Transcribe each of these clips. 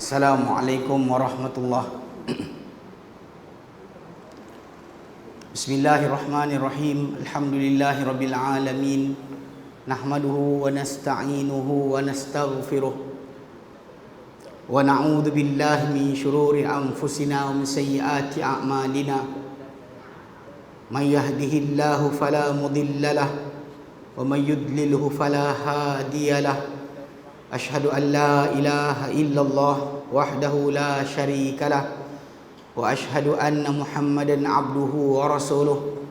Assalamualaikum warahmatullahi. Bismillahirrahmanirrahim. Alhamdulillahirabbil alamin. Nahmaduhu wa nasta'inuhu wa nastaghfiruh. Wa na'udzu billahi min shururi anfusina wa min sayyiati a'malina. May yahdihillahu fala mudilla lahu wa may yudlilhu fala hadiya lahu. Ashhadu an la ilaha illallah wahdahu la syarika lah wa ashhadu anna Muhammadan abduhu wa rasuluh.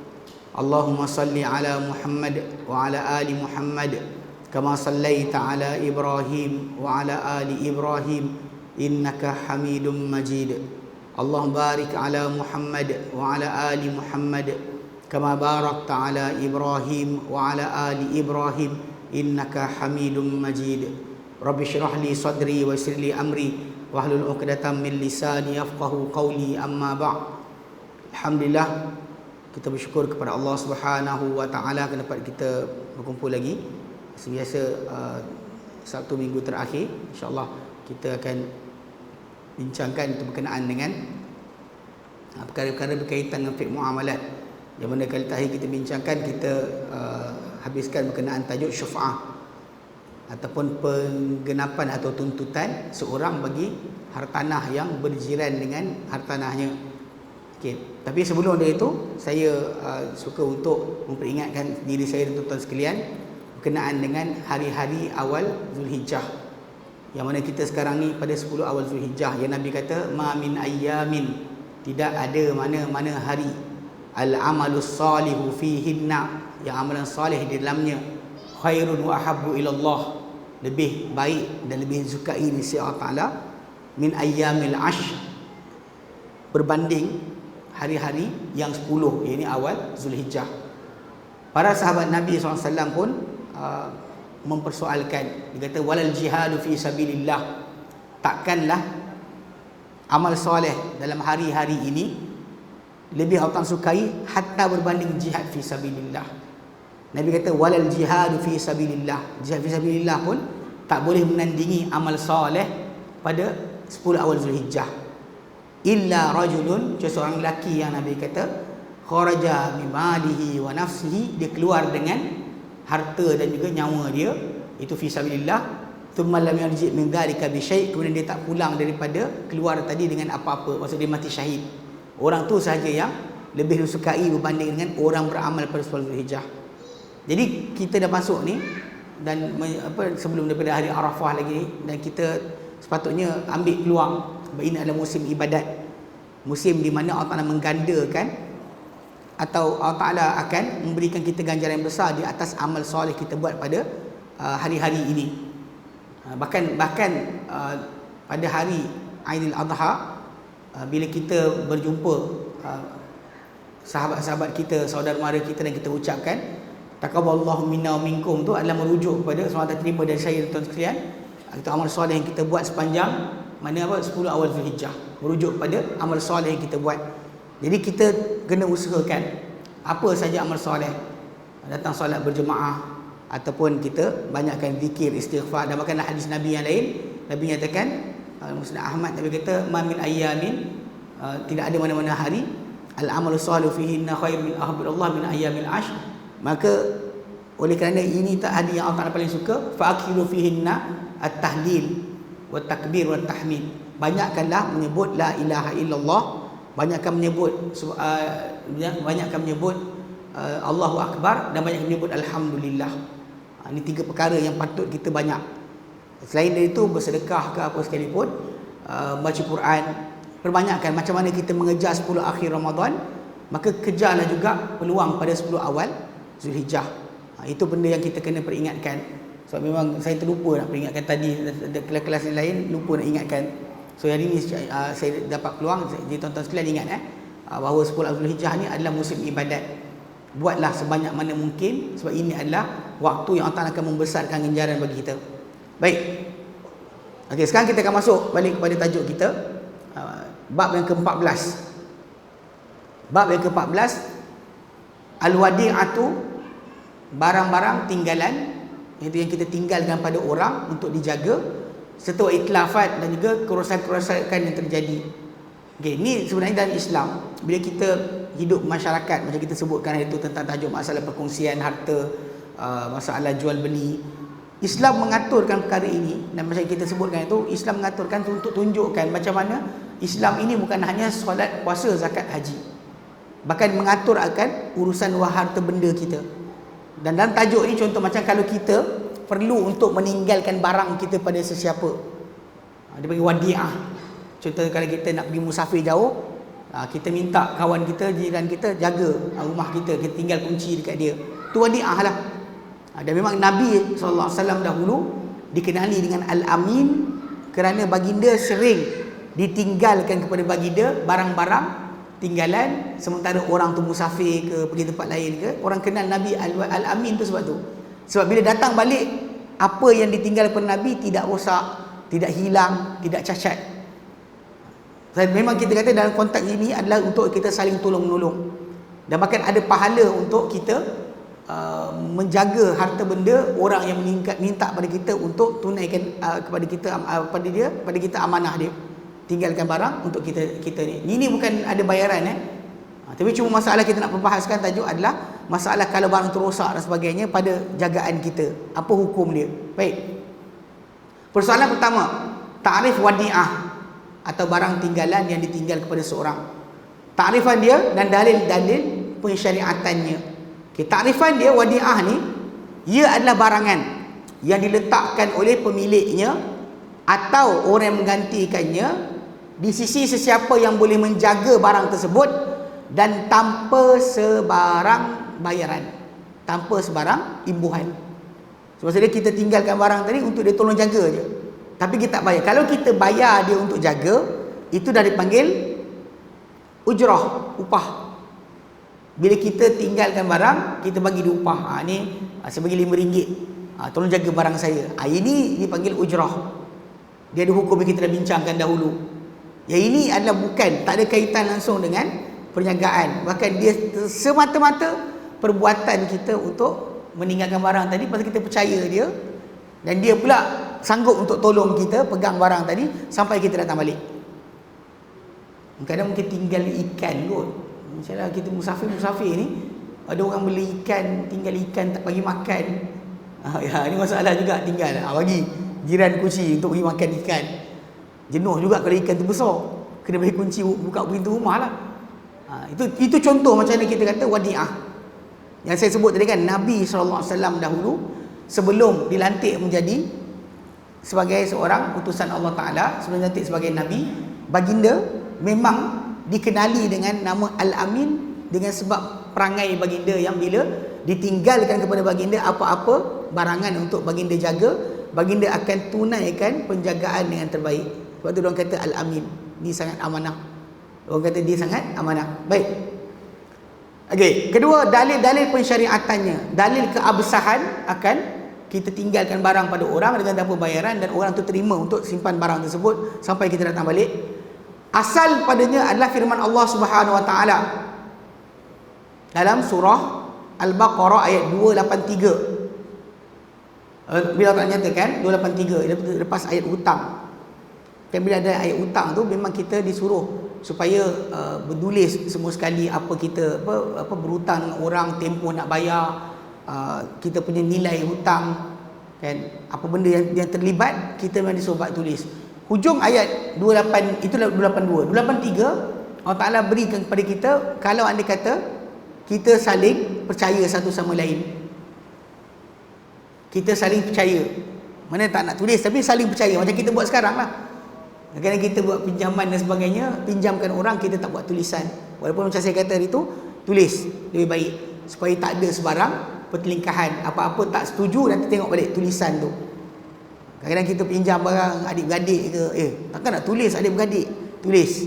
Allahumma salli ala Muhammad wa ala ali Muhammad kama sallaita ala Ibrahim wa ala ali Ibrahim innaka Hamidum Majid. Allahumma barik ala Muhammad wa ala ali Muhammad kama barakta ala Ibrahim wa ala ali Ibrahim innaka Hamidum Majid. Rabbi syrah li sadri wa yassir li amri wahlul 'uqdatam min lisani yafqahu qawli, amma ba'd. Alhamdulillah, kita bersyukur kepada Allah Subhanahu wa taala kerana dapat kita berkumpul lagi. Sebiasa Sabtu minggu terakhir, insya-Allah kita akan bincangkan berkenaan dengan perkara-perkara berkaitan dengan fiqh muamalat. Yang mana kali terakhir kita bincangkan, kita habiskan berkenaan tajuk syuf'ah ataupun penggenapan atau tuntutan seorang bagi hartanah yang berjiran dengan hartanahnya. Okey, tapi sebelum dari itu saya suka untuk memperingatkan diri saya dan tuan-tuan sekalian berkenaan dengan hari-hari awal Zulhijjah. Yang mana kita sekarang ni pada 10 awal Zulhijjah, yang Nabi kata ma min ayyamin, tidak ada mana-mana hari al-amalus salihu fihinna, yang amalan salih di dalamnya khairun wa ahabbu ilallah, lebih baik dan lebih disukai di sisi Allah Ta'ala, min ayyamil ashr, berbanding hari-hari yang 10, iaitu awal Zulhijjah. Para sahabat Nabi SAW pun mempersoalkan, dia kata walal jihadu fi sabilillah, takkanlah amal soleh dalam hari-hari ini lebih Allah sukai hatta berbanding jihad fi sabilillah. Nabi kata walal jihadu fi sabilillah, jihad fi sabilillah pun tak boleh menandingi amal soleh pada 10 awal Zulhijjah. Illa rajulun, seorang lelaki yang Nabi kata kharaja min malihi wa nafsihi, dia keluar dengan harta dan juga nyawa dia, itu fi sabilillah. Thumma lam yarji min dhalika bi syai', kemudian dia tak pulang daripada keluar tadi dengan apa-apa, maksud dia mati syahid. Orang tu sahaja yang lebih disukai berbanding dengan orang beramal pada 10 Zulhijjah. Jadi kita dah masuk ni, dan sebelum daripada hari Arafah lagi, dan kita sepatutnya ambil peluang, sebab ini adalah musim ibadat, musim di mana Allah Ta'ala menggandakan atau Allah Ta'ala akan memberikan kita ganjaran yang besar di atas amal soleh kita buat pada hari-hari ini. Bahkan pada hari Aidil Adha, bila kita berjumpa sahabat-sahabat kita, saudara mara kita, dan kita ucapkan taqabbalallahu minna wa minkum, tu adalah merujuk kepada semoga terima dari saya dan tuan sekalian, itu amal soleh yang kita buat sepanjang 10 awal Zulhijjah, merujuk kepada amal soleh yang kita buat. Jadi kita kena usahakan apa saja amal soleh, datang solat berjemaah, ataupun kita banyakkan zikir, istighfar. Dan bahkan hadis Nabi yang lain, Nabi nyatakan, Musnad Ahmad, Nabi kata ma min ayyamin, tidak ada mana-mana hari al-amalu salihu fihinna khair min ahbillah min ayyamil ashr. Maka oleh kerana ini tak hari yang Allah Ta'ala paling suka, fa'akhiru fihinna at-tahlil wa takbir wa tahmid, banyakkanlah menyebut la ilaha illallah, banyakkan menyebut Allahu Akbar, dan banyak menyebut Alhamdulillah. Ini 3 perkara yang patut kita banyak. Selain dari itu, bersedekah ke apa sekalipun, baca Quran, perbanyakkan. Macam mana kita mengejar 10 akhir Ramadan, maka kejarlah juga peluang pada 10 awal Zulhijjah. Itu benda yang kita kena peringatkan. Sebab memang saya terlupa nak peringatkan tadi, ada kelas-kelas lain lupa nak ingatkan. So hari ini saya dapat peluang, jadi tuan-tuan sekalian ingat bahawa 10 Zulhijjah ni adalah musim ibadat. Buatlah sebanyak mana mungkin, sebab ini adalah waktu yang Allah akan membesarkan ganjaran bagi kita. Baik. Okey, sekarang kita akan masuk balik kepada tajuk kita, bab yang ke-14. Bab yang ke-14, al-wadi'atu, barang-barang tinggalan, itu yang kita tinggalkan pada orang untuk dijaga, serta itlafat dan juga kerosakan-kerosakan yang terjadi. Okey, ni sebenarnya dalam Islam, bila kita hidup masyarakat, macam kita sebutkan itu tentang tajuk masalah perkongsian harta, masalah jual beli, Islam mengaturkan perkara ini. Dan macam kita sebutkan itu, Islam mengaturkan untuk tunjukkan macam mana Islam ini bukan hanya solat, puasa, zakat, haji, bahkan mengatur akan urusan harta benda kita. Dan dalam tajuk ini contoh macam kalau kita perlu untuk meninggalkan barang kita pada sesiapa, dia panggil wadi'ah. Contoh kalau kita nak pergi musafir jauh, kita minta kawan kita, jiran kita jaga rumah kita tinggal kunci dekat dia, tu wadi'ah lah. Dan memang Nabi SAW dahulu dikenali dengan Al-Amin kerana baginda sering ditinggalkan kepada baginda barang-barang tinggalan, sementara orang tu musafir ke, pergi tempat lain ke, orang kenal Nabi Al-Amin tu sebab tu. Sebab bila datang balik, apa yang ditinggal kepada Nabi tidak rosak, tidak hilang, tidak cacat. Dan memang kita kata dalam konteks ini adalah untuk kita saling tolong-menolong, dan bahkan ada pahala untuk kita menjaga harta benda orang yang minta pada kita untuk tunaikan kepada kita amanah dia, tinggalkan barang untuk kita ni. Ini bukan ada bayaran tapi cuma masalah kita nak membahaskan tajuk adalah masalah kalau barang terosak dan sebagainya pada jagaan kita, apa hukum dia. Baik. Persoalan pertama, ta'rif wadi'ah atau barang tinggalan yang ditinggal kepada seorang. Takrifan dia dan dalil-dalil pensyariatannya. Okay, takrifan dia, wadi'ah ni, ia adalah barangan yang diletakkan oleh pemiliknya atau orang yang menggantikannya di sisi sesiapa yang boleh menjaga barang tersebut dan tanpa sebarang bayaran, tanpa sebarang imbuhan. Sebab so, kita tinggalkan barang tadi untuk dia tolong jaga je, tapi kita tak bayar. Kalau kita bayar dia untuk jaga, itu dah dipanggil ujrah, upah. Bila kita tinggalkan barang, kita bagi dia upah. Ni saya bagi RM5, tolong jaga barang saya. Ini dipanggil ujrah. Dia ada hukum yang kita dah bincangkan dahulu. Yang ini adalah bukan, tak ada kaitan langsung dengan perniagaan. Bahkan dia semata-mata perbuatan kita untuk meninggalkan barang tadi pasal kita percaya dia, dan dia pula sanggup untuk tolong kita pegang barang tadi sampai kita datang balik. Kadang mungkin tinggal ikan kot. Misalnya kita musafir ni, ada orang beli ikan, tinggal ikan tak bagi makan. Ini masalah juga, tinggal bagi jiran kunci untuk pergi makan ikan. Jenuh juga kalau ikan tu besar, kena bagi kunci buka pintu rumah lah. Itu contoh macam mana kita kata wadi'ah. Yang saya sebut tadi kan, Nabi SAW dahulu sebelum dilantik menjadi sebagai seorang utusan Allah Ta'ala, sebelum dilantik sebagai Nabi, baginda memang dikenali dengan nama Al-Amin dengan sebab perangai baginda yang bila ditinggalkan kepada baginda apa-apa barangan untuk baginda jaga, baginda akan tunaikan penjagaan dengan terbaik. Sebab tu orang kata Al-Amin, ni sangat amanah. Orang kata dia sangat amanah. Baik. Okey, kedua, dalil-dalil pensyariatannya, dalil keabsahan akan kita tinggalkan barang pada orang dengan tanpa bayaran dan orang tu terima untuk simpan barang tersebut sampai kita datang balik. Asal padanya adalah firman Allah Subhanahu Wa Taala dalam surah Al-Baqarah ayat 283. Bila Allah nyatakan 283 lepas ayat hutang. Dan bila ada ayat hutang tu memang kita disuruh supaya bertulis semua sekali apa kita apa berhutang dengan orang, tempoh nak bayar, kita punya nilai hutang kan, apa benda yang terlibat, kita memang disuruh buat tulis. Hujung ayat 28 itulah 282. 283 Allah Taala berikan kepada kita kalau anda kata kita saling percaya satu sama lain. Kita saling percaya. Mana tak nak tulis tapi saling percaya macam kita buat sekarang lah. Kadang kita buat pinjaman dan sebagainya, pinjamkan orang, kita tak buat tulisan. Walaupun macam saya kata hari tu, tulis lebih baik supaya tak ada sebarang pertelingkahan. Apa-apa tak setuju nanti tengok balik tulisan tu. Kadang-kadang kita pinjam barang adik-beradik ke, takkan nak tulis adik-beradik, tulis.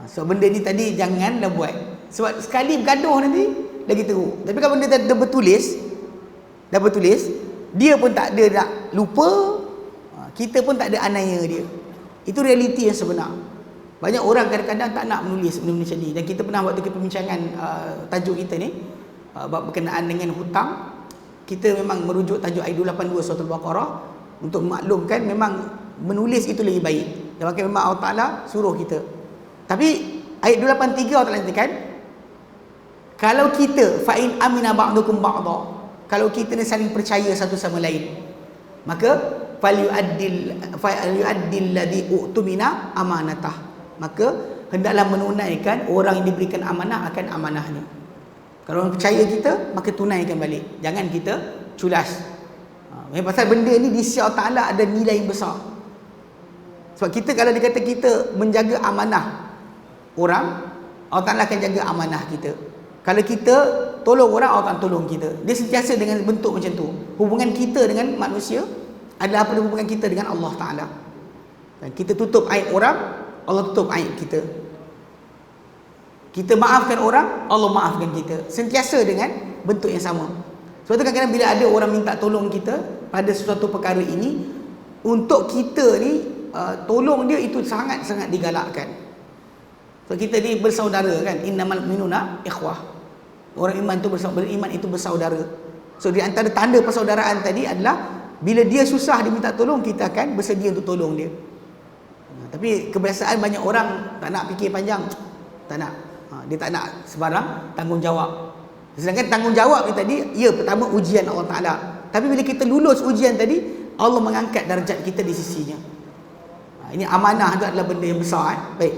So benda ni tadi janganlah buat. Sebab sekali bergaduh nanti lagi teruk. Tapi kalau benda dah bertulis, dia pun tak ada nak lupa, kita pun tak ada anaya dia. Itu realiti yang sebenar. Banyak orang kadang-kadang tak nak menulis benda-benda macam ni. Dan kita pernah waktu perbincangan tajuk kita ni berkenaan dengan hutang, kita memang merujuk tajuk ayat 282 surah Al-Baqarah. untuk maklumkan memang menulis itu lebih baik. Dan maka memang Allah Ta'ala suruh kita. Tapi ayat 283 Allah Ta'ala katakan, kalau kita fa'in amina ba'dukum ba'da, kalau kita ni saling percaya satu sama lain, maka falyu'addil ladzi u'tumina amanatah, maka hendaklah menunaikan orang yang diberikan amanah akan amanahnya. Kalau orang percaya kita, maka tunaikan balik, jangan kita culas. Pasal benda ni di sisi Allah Ta'ala ada nilai yang besar. Sebab kita, kalau dikata kita menjaga amanah orang, Allah Ta'ala akan jaga amanah kita. Kalau kita tolong orang, Allah akan tolong kita. Dia sentiasa dengan bentuk macam tu. Hubungan kita dengan manusia adalah apa hubungan kita dengan Allah Ta'ala. Dan kita tutup aib orang, Allah tutup aib kita. Kita maafkan orang, Allah maafkan kita. Sentiasa dengan bentuk yang sama. Sebab tu kadang-kadang bila ada orang minta tolong kita pada sesuatu perkara ini, untuk kita ni tolong dia itu sangat-sangat digalakkan. So kita ni bersaudara kan, innamal mu'minuna ikhwah. Orang iman tu beriman itu bersaudara. So di antara tanda persaudaraan tadi adalah bila dia susah dia minta tolong, kita akan bersedia untuk tolong dia. Tapi kebiasaan banyak orang tak nak fikir panjang, tak nak. Dia tak nak sebarang tanggungjawab. Sedangkan tanggungjawab ni tadi, ya, pertama ujian Allah Ta'ala. Tapi bila kita lulus ujian tadi, Allah mengangkat darjat kita di sisinya. Ini amanah itu adalah benda yang besar. Baik.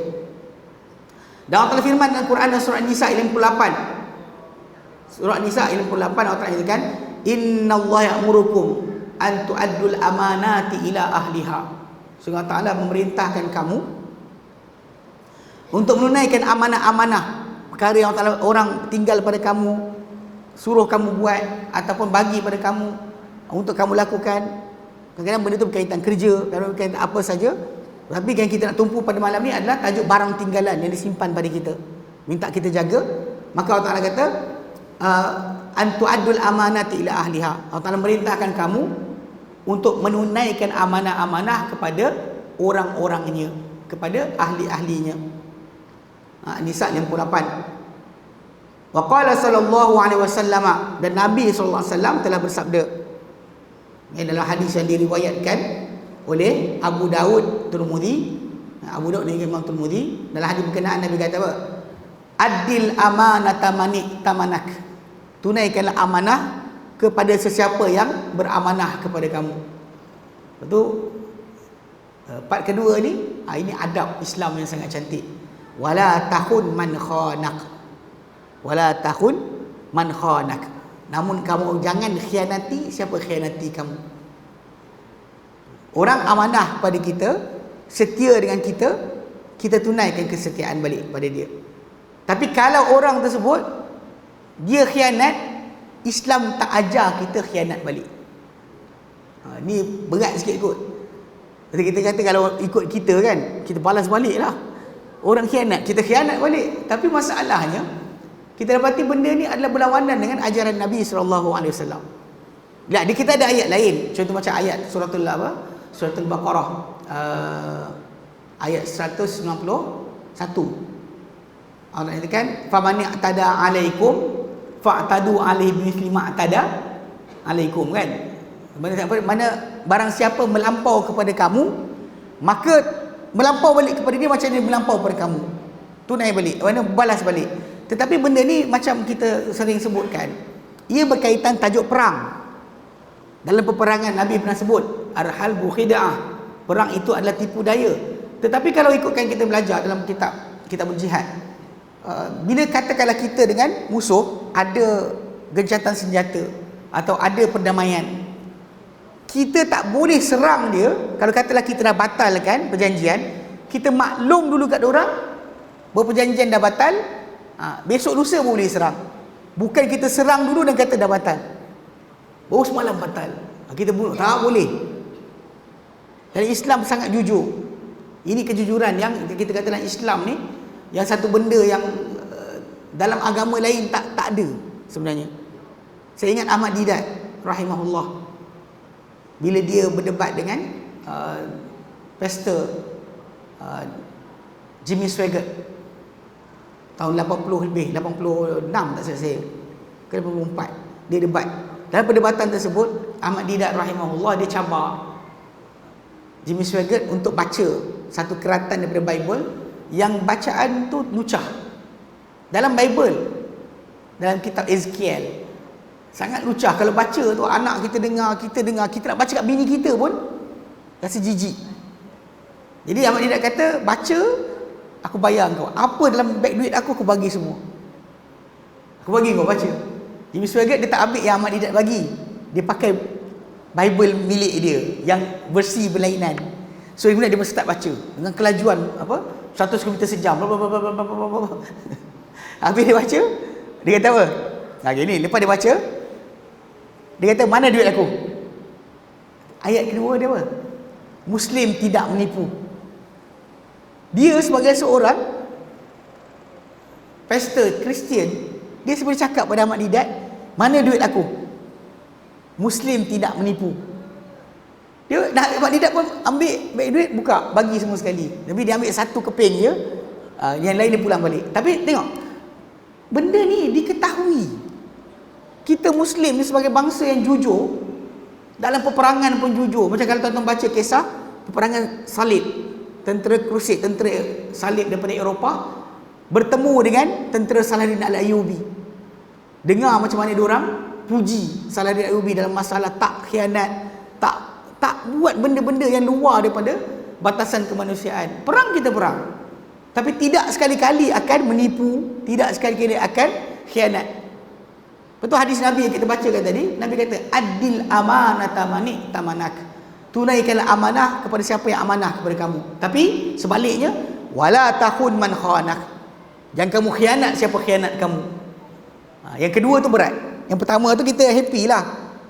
Dan Allah Ta'ala firman dalam Quran dan surah Nisa 58. Surah Nisa 58 Allah Ta'ala katakan, innallaha ya'murukum an tu'addul amanati ila ahliha. Sungguh Allah Ta'ala memerintahkan kamu untuk menunaikan amanah-amanah, perkara yang Allah Ta'ala orang tinggal pada kamu, suruh kamu buat ataupun bagi pada kamu untuk kamu lakukan. Kadang-kadang benda itu berkaitan kerja, kadang-kadang berkaitan apa saja. Tapi yang kita nak tumpu pada malam ni adalah tajuk barang tinggalan yang disimpan pada kita, minta kita jaga. Maka Allah Ta'ala kata, antu'addul amanati ila ahliha. Allah Ta'ala merintahkan kamu untuk menunaikan amanah-amanah kepada orang-orangnya, kepada ahli-ahlinya. Nisa 58. Wa qala sallallahu alaihi wasallam, dan Nabi sallallahu alaihi wasallam telah bersabda. Ini adalah hadis yang diriwayatkan oleh Abu Daud, Tirmizi. Abu Daud dan Imam Tirmizi. Dalam hadis berkenaan Nabi kata apa? Adil amanata manik tamanak. Tunaikanlah amanah kepada sesiapa yang beramanah kepada kamu. Betul. Part kedua ni, ini adab Islam yang sangat cantik. Wala tahun man khanak. Wala tahun man khanak. Namun kamu jangan khianati siapa khianati kamu. Orang amanah pada kita, setia dengan kita, kita tunaikan kesetiaan balik pada dia. Tapi kalau orang tersebut dia khianat, Islam tak ajar kita khianat balik. Ni berat sikit kot. Kita kata kalau ikut kita kan, kita balas balik lah. Orang khianat, kita khianat balik. Tapi masalahnya, kita dapati benda ni adalah berlawanan dengan ajaran Nabi SAW. Di kita ada ayat lain. Contoh macam ayat suratul Baqarah, ayat 191. Allah katakan, faman i'tada 'alaikum fa'tadu 'alaihi bimithli ma i'tada 'alaikum, kan? Mana barang siapa melampau kepada kamu, maka melampau balik kepada dia macam dia melampau kepada kamu. Tunai balik, mana balas balik. Tetapi benda ni macam kita sering sebutkan, ia berkaitan tajuk perang. Dalam peperangan Nabi pernah sebut ar-halbu khida'ah, perang itu adalah tipu daya. Tetapi kalau ikutkan kita belajar dalam kitab berjihad, bila katakanlah kita dengan musuh ada gencatan senjata atau ada perdamaian, kita tak boleh serang dia. Kalau katalah kita dah batalkan perjanjian, kita maklum dulu kat orang berperjanjian dah batal, besok lusa boleh serang. Bukan kita serang dulu dan kata dah batal, baru semalam batal, kita bunuh. Tak boleh. Dan Islam sangat jujur. Ini kejujuran yang kita kata dalam Islam ni, yang satu benda yang dalam agama lain tak ada sebenarnya. Saya ingat Ahmad Didat rahimahullah, bila dia berdebat dengan Pastor Jimmy Swaggart tahun 80 lebih, 86 tak salah saya, ke 84, dia debat. Dalam perdebatan tersebut Ahmad Didat rahimahullah dia cabar Jimmy Swaggart untuk baca satu keratan daripada Bible yang bacaan tu lucah. Dalam Bible, dalam kitab Ezekiel, sangat lucah. Kalau baca tu anak kita dengar, kita nak baca kat bini kita pun rasa jijik. Jadi Ahmad Didat kata, baca, aku bayar kau. Apa dalam beg duit aku bagi semua. Aku bagi kau baca. Jimmy Swaggart dia tak ambil yang Ahmad Didat bagi. Dia pakai Bible milik dia yang versi berlainan. So kemudian dia start baca dengan kelajuan 100 km sejam. Habis dia baca, dia kata apa? Gini, lepas dia baca, dia kata, mana duit aku? Ayat kedua dia apa? Muslim tidak menipu. Dia sebagai seorang pastor Kristian, dia boleh cakap pada Ahmad Didat, mana duit aku? Muslim tidak menipu. Dia Ahmad Didat pun ambil beg duit, buka, bagi semua sekali. Tapi dia ambil satu keping je, yang lain dia pulang balik. Tapi tengok, benda ni diketahui. Kita Muslim ni sebagai bangsa yang jujur, dalam peperangan pun jujur. Macam kalau tuan-tuan baca kisah peperangan salib, tentera Krusid, tentera salib daripada Eropah bertemu dengan tentera Salahuddin Al-Ayyubi. Dengar macam mana diorang puji Salahuddin Al-Ayyubi dalam masalah tak khianat, tak buat benda-benda yang luar daripada batasan kemanusiaan. Perang kita perang, tapi tidak sekali-kali akan menipu, tidak sekali-kali akan khianat. Betul hadis Nabi yang kita bacakan tadi, Nabi kata, adil amanata manik tamanak. Tunaikanlah amanah kepada siapa yang amanah kepada kamu. Tapi sebaliknya, wala tahun man khanak. Jangan kamu khianat siapa khianat kamu. Yang kedua tu berat. Yang pertama tu kita happy lah,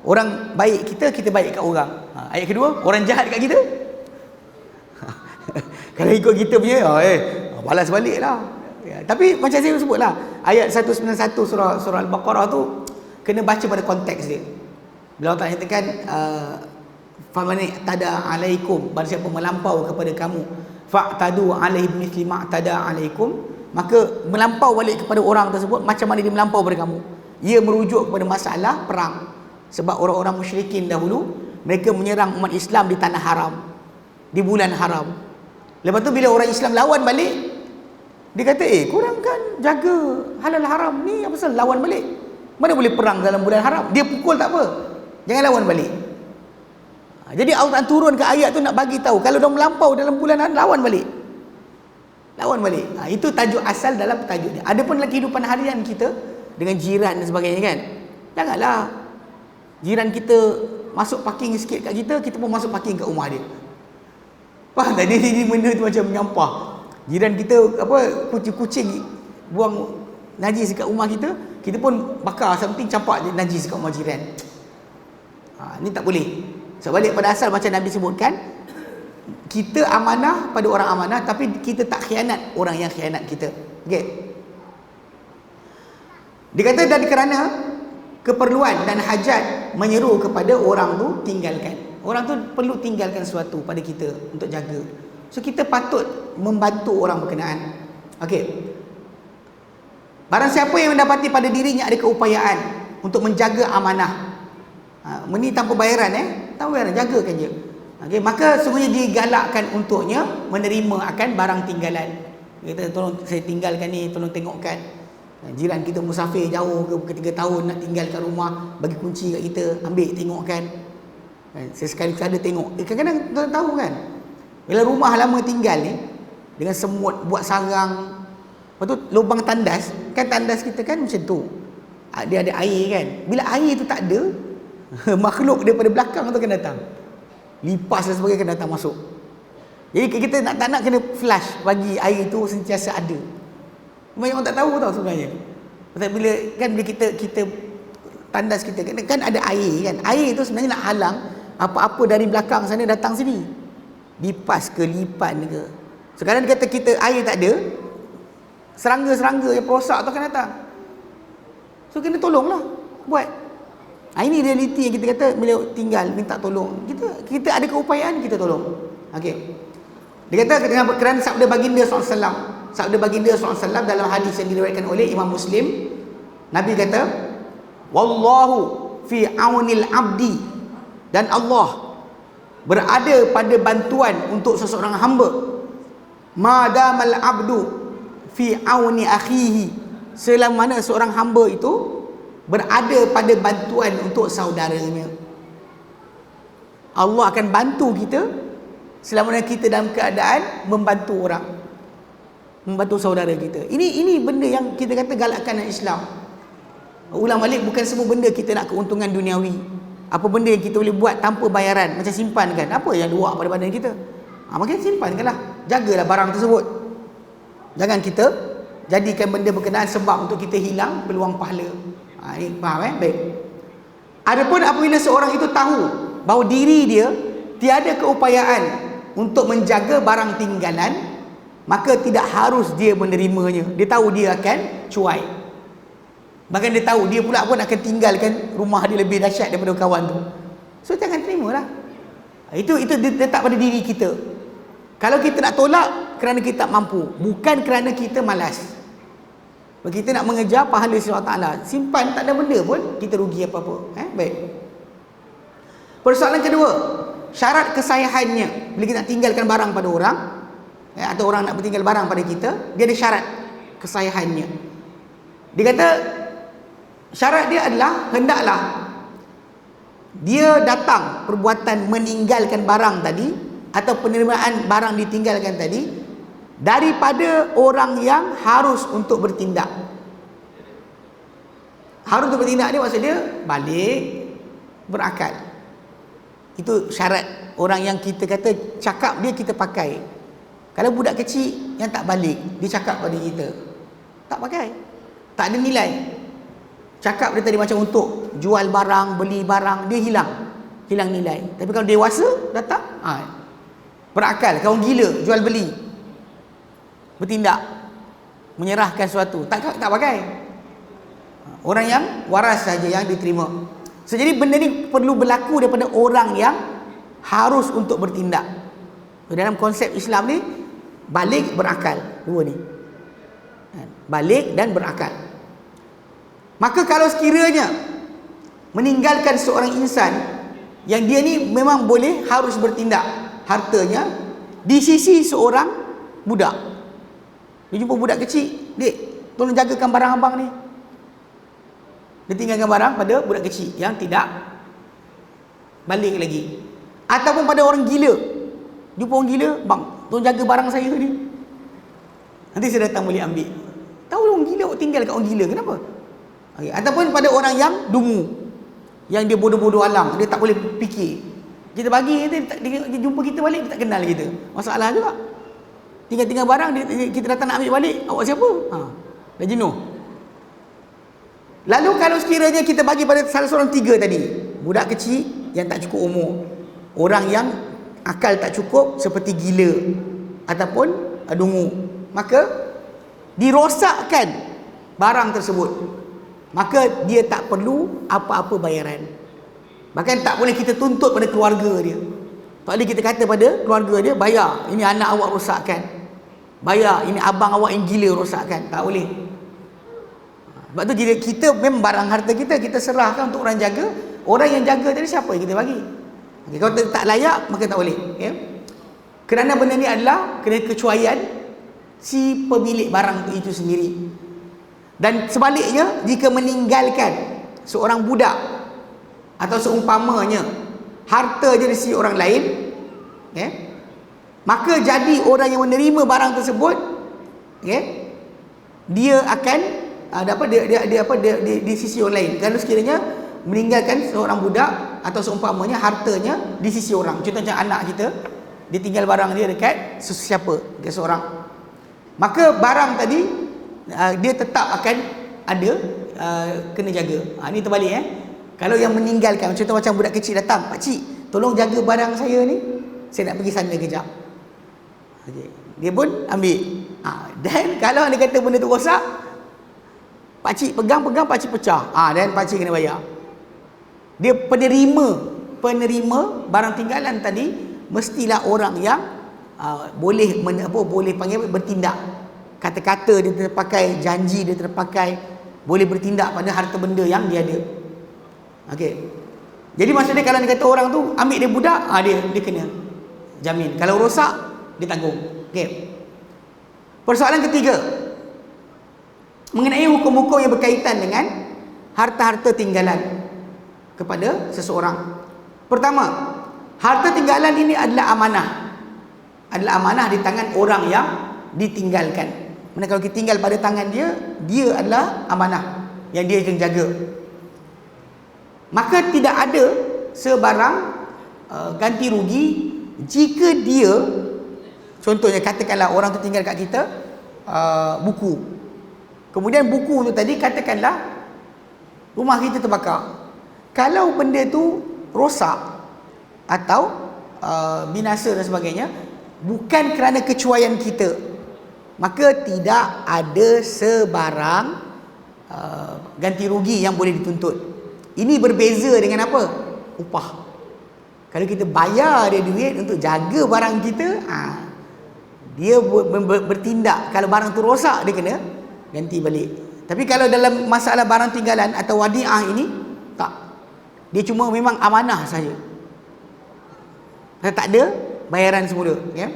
orang baik kita baik kat orang. Ayat kedua, orang jahat kat kita, kalau ikut kita punya, balas balik lah. Tapi macam saya sebut lah, ayat 191 surah Al-Baqarah tu kena baca pada konteks dia. Bila Allah Ta'ala nyatakan faman tada alaikum, barang siapa melampau kepada kamu, fa'tadu alaihi bimithli ma'tada alaikum, maka melampau balik kepada orang tersebut macam mana dia melampau kepada kamu. Ia merujuk kepada masalah perang. Sebab orang-orang musyrikin dahulu, mereka menyerang umat Islam di tanah haram, di bulan haram. Lepas tu bila orang Islam lawan balik, dia kata, korang kan jaga halal haram ni, apa pasal lawan balik? Mana boleh perang dalam bulan haram? Dia pukul tak apa, jangan lawan balik. Jadi Allah turun ke ayat tu nak bagi tahu, kalau dah melampau dalam bulan haram, lawan balik. Lawan balik. Itu tajuk asal dalam tajuk ni. Ada pun dalam kehidupan harian kita dengan jiran dan sebagainya kan. Janganlah jiran kita masuk parking sikit kat kita, kita pun masuk parking kat rumah dia. Faham tak? Dia benda tu macam menyampah. Jiran kita kucing-kucing buang najis kat rumah kita, kita pun bakar something, campak najis kat rumah jiran. Ni tak boleh. Sebalik pada asal macam Nabi sebutkan, kita amanah pada orang amanah, tapi kita tak khianat orang yang khianat kita. Okey. Dia kata, dan kerana keperluan dan hajat menyeru kepada orang tu, tinggalkan. Orang tu perlu tinggalkan sesuatu pada kita untuk jaga. So kita patut membantu orang berkenaan. Okey. Barang siapa yang mendapati pada dirinya ada keupayaan untuk menjaga amanah, ini tanpa bayaran, tanpa bayaran, jagakan je. Okey, maka sungguhnya digalakkan untuknya menerima akan barang tinggalan. Kita tolong saya tinggalkan ni, tolong tengokkan. Jiran kita musafir jauh ke 3 tahun nak tinggalkan rumah, bagi kunci kat kita, ambil tengokkan. Saya sekali-sekala tengok. Kadang-kadang tuan tahu kan, bila rumah lama tinggal ni, dengan semut buat sarang, lepas tu lubang tandas, kan tandas kita kan macam tu, dia ada air kan. Bila air tu tak ada, makhluk daripada belakang tu akan datang, lipas dan sebagainya akan datang masuk. Jadi kita tak nak kena flush bagi air tu sentiasa ada. Banyak orang tak tahu tau sebenarnya. Pasal bila kita tandas kita kan ada air kan. Air tu sebenarnya nak halang apa-apa dari belakang sana datang sini. Lipas ke lipan ke. Sekarang dia kata kita air tak ada, serangga-serangga yang perosak tu akan datang. So kena tolonglah buat. Ini realiti yang kita kata bila tinggal minta tolong. Kita ada keupayaan, kita tolong. Okey. Dia kata kerana sabda baginda SAW. Sabda baginda SAW dalam hadis yang diriwayatkan oleh Imam Muslim, Nabi kata, wallahu fi aunil abdi, dan Allah berada pada bantuan untuk seseorang hamba. Madamal abdu fi auni akhihi, selama mana seorang hamba itu berada pada bantuan untuk saudaranya. Allah akan bantu kita selama mana kita dalam keadaan membantu orang, membantu saudara kita. Ini benda yang kita kata galakkan Islam. Ulang balik, bukan semua benda kita nak keuntungan duniawi. Apa benda yang kita boleh buat tanpa bayaran, macam simpankan, apa yang luar pada badan kita, maka simpankanlah, jagalah barang tersebut. Jangan kita jadikan benda berkenaan sebab untuk kita hilang peluang pahala. Ini faham baik. Adapun apabila seorang itu tahu bahawa diri dia tiada keupayaan untuk menjaga barang tinggalan, maka tidak harus dia menerimanya. Dia tahu dia akan cuai. Bahkan dia tahu dia pula pun akan tinggalkan rumah dia lebih dahsyat daripada kawan tu. So jangan terimalah. Itu letak pada diri kita. Kalau kita nak tolak kerana kita tak mampu, bukan kerana kita malas. Kalau kita nak mengejar pahala Allah SWT, simpan tak ada benda pun kita rugi apa-apa. Baik. Persoalan kedua, syarat kesahihannya. Bila kita nak tinggalkan barang pada orang, atau orang nak bertinggal barang pada kita, dia ada syarat kesahihannya. Dia kata syarat dia adalah hendaklah dia datang perbuatan meninggalkan barang tadi atau penerimaan barang ditinggalkan tadi daripada orang yang harus untuk bertindak. Harus untuk bertindak ni maksud dia balik berakal. Itu syarat orang yang kita kata cakap dia kita pakai. Kalau budak kecil yang tak balik, dia cakap pada kita, tak pakai, tak ada nilai. Cakap dia tadi macam untuk jual barang, beli barang, dia hilang nilai. Tapi kalau dewasa datang, berakal, kawan gila, jual beli, bertindak, menyerahkan sesuatu, tak pakai. Orang yang waras saja yang diterima. So, jadi benda ni perlu berlaku daripada orang yang harus untuk bertindak. Dalam konsep Islam ni, balik berakal, dua ni, balik dan berakal. Maka kalau sekiranya meninggalkan seorang insan yang dia ni memang boleh harus bertindak hartanya di sisi seorang budak, dia jumpa budak kecil, "Dek, tolong jagakan barang abang ni." Dia tinggalkan barang pada budak kecil yang tidak balik lagi. Ataupun pada orang gila, jumpa orang gila, "Bang, tolong jaga barang saya ni, nanti saya datang boleh ambil." Tahu orang gila, awak tinggal kat orang gila, kenapa? Okay. Ataupun pada orang yang dungu, yang dia bodoh-bodoh alam, dia tak boleh fikir, kita bagi, dia jumpa kita balik, dia tak kenal kita, masalah juga. Tinggal-tinggal barang, kita datang nak ambil balik, awak siapa? Dah jenuh. Lalu kalau sekiranya kita bagi pada salah seorang tiga tadi, budak kecil yang tak cukup umur, orang yang akal tak cukup seperti gila ataupun dungu, maka dirosakkan barang tersebut, maka dia tak perlu apa-apa bayaran. Bahkan tak boleh kita tuntut pada keluarga dia. Tak boleh kita kata pada keluarga dia, "Bayar, ini anak awak rosakkan. Bayar, ini abang awak yang gila rosakkan." Tak boleh. Sebab tu kita memang barang harta kita serahkan untuk orang jaga. Orang yang jaga tadi siapa yang kita bagi? Okay, kalau tak layak, maka tak boleh. Okay? Kerana benda ni adalah kerana kecuaian si pemilik barang itu sendiri. Dan sebaliknya, jika meninggalkan seorang budak atau seumpamanya harta je di sisi orang lain, maka jadi orang yang menerima barang tersebut, dia akan di sisi orang lain. Kalau sekiranya meninggalkan seorang budak atau seumpamanya hartanya di sisi orang, contoh macam anak kita, dia tinggal barang dia dekat sesiapa, dekat seorang, maka barang tadi dia tetap akan ada kena jaga. Ni terbalik. Kalau yang meninggalkan, contoh macam budak kecil datang, "Pakcik, tolong jaga barang saya ni, saya nak pergi sana kejap." Okay. Dia pun ambil. Dan kalau dia kata benda tu rosak, pakcik pegang, pakcik pecah, dan pakcik kena bayar. Dia penerima barang tinggalan tadi mestilah orang yang boleh panggil bertindak. Kata-kata dia terpakai, janji dia terpakai, boleh bertindak pada harta benda yang dia ada. Okey. Jadi maksudnya kalau dia kata orang tu ambil dia budak, dia kena jamin. Kalau rosak, dia tanggung. Okey. Persoalan ketiga, mengenai hukum-hukum yang berkaitan dengan harta-harta tinggalan kepada seseorang. Pertama, harta tinggalan ini adalah amanah. Adalah amanah di tangan orang yang ditinggalkan. Mana kalau kita tinggal pada tangan dia, dia adalah amanah yang dia akan jaga. Maka tidak ada sebarang ganti rugi jika dia, contohnya katakanlah orang tu tinggal kat kita buku. Kemudian buku tu tadi katakanlah rumah kita terbakar. Kalau benda tu rosak atau binasa dan sebagainya, bukan kerana kecuaian kita, maka tidak ada sebarang ganti rugi yang boleh dituntut. Ini berbeza dengan apa? Upah. Kalau kita bayar dia duit untuk jaga barang kita, dia bertindak. Kalau barang tu rosak, dia kena ganti balik. Tapi kalau dalam masalah barang tinggalan atau wadiah ini, tak. Dia cuma memang amanah saja. Tak ada bayaran semula, ya.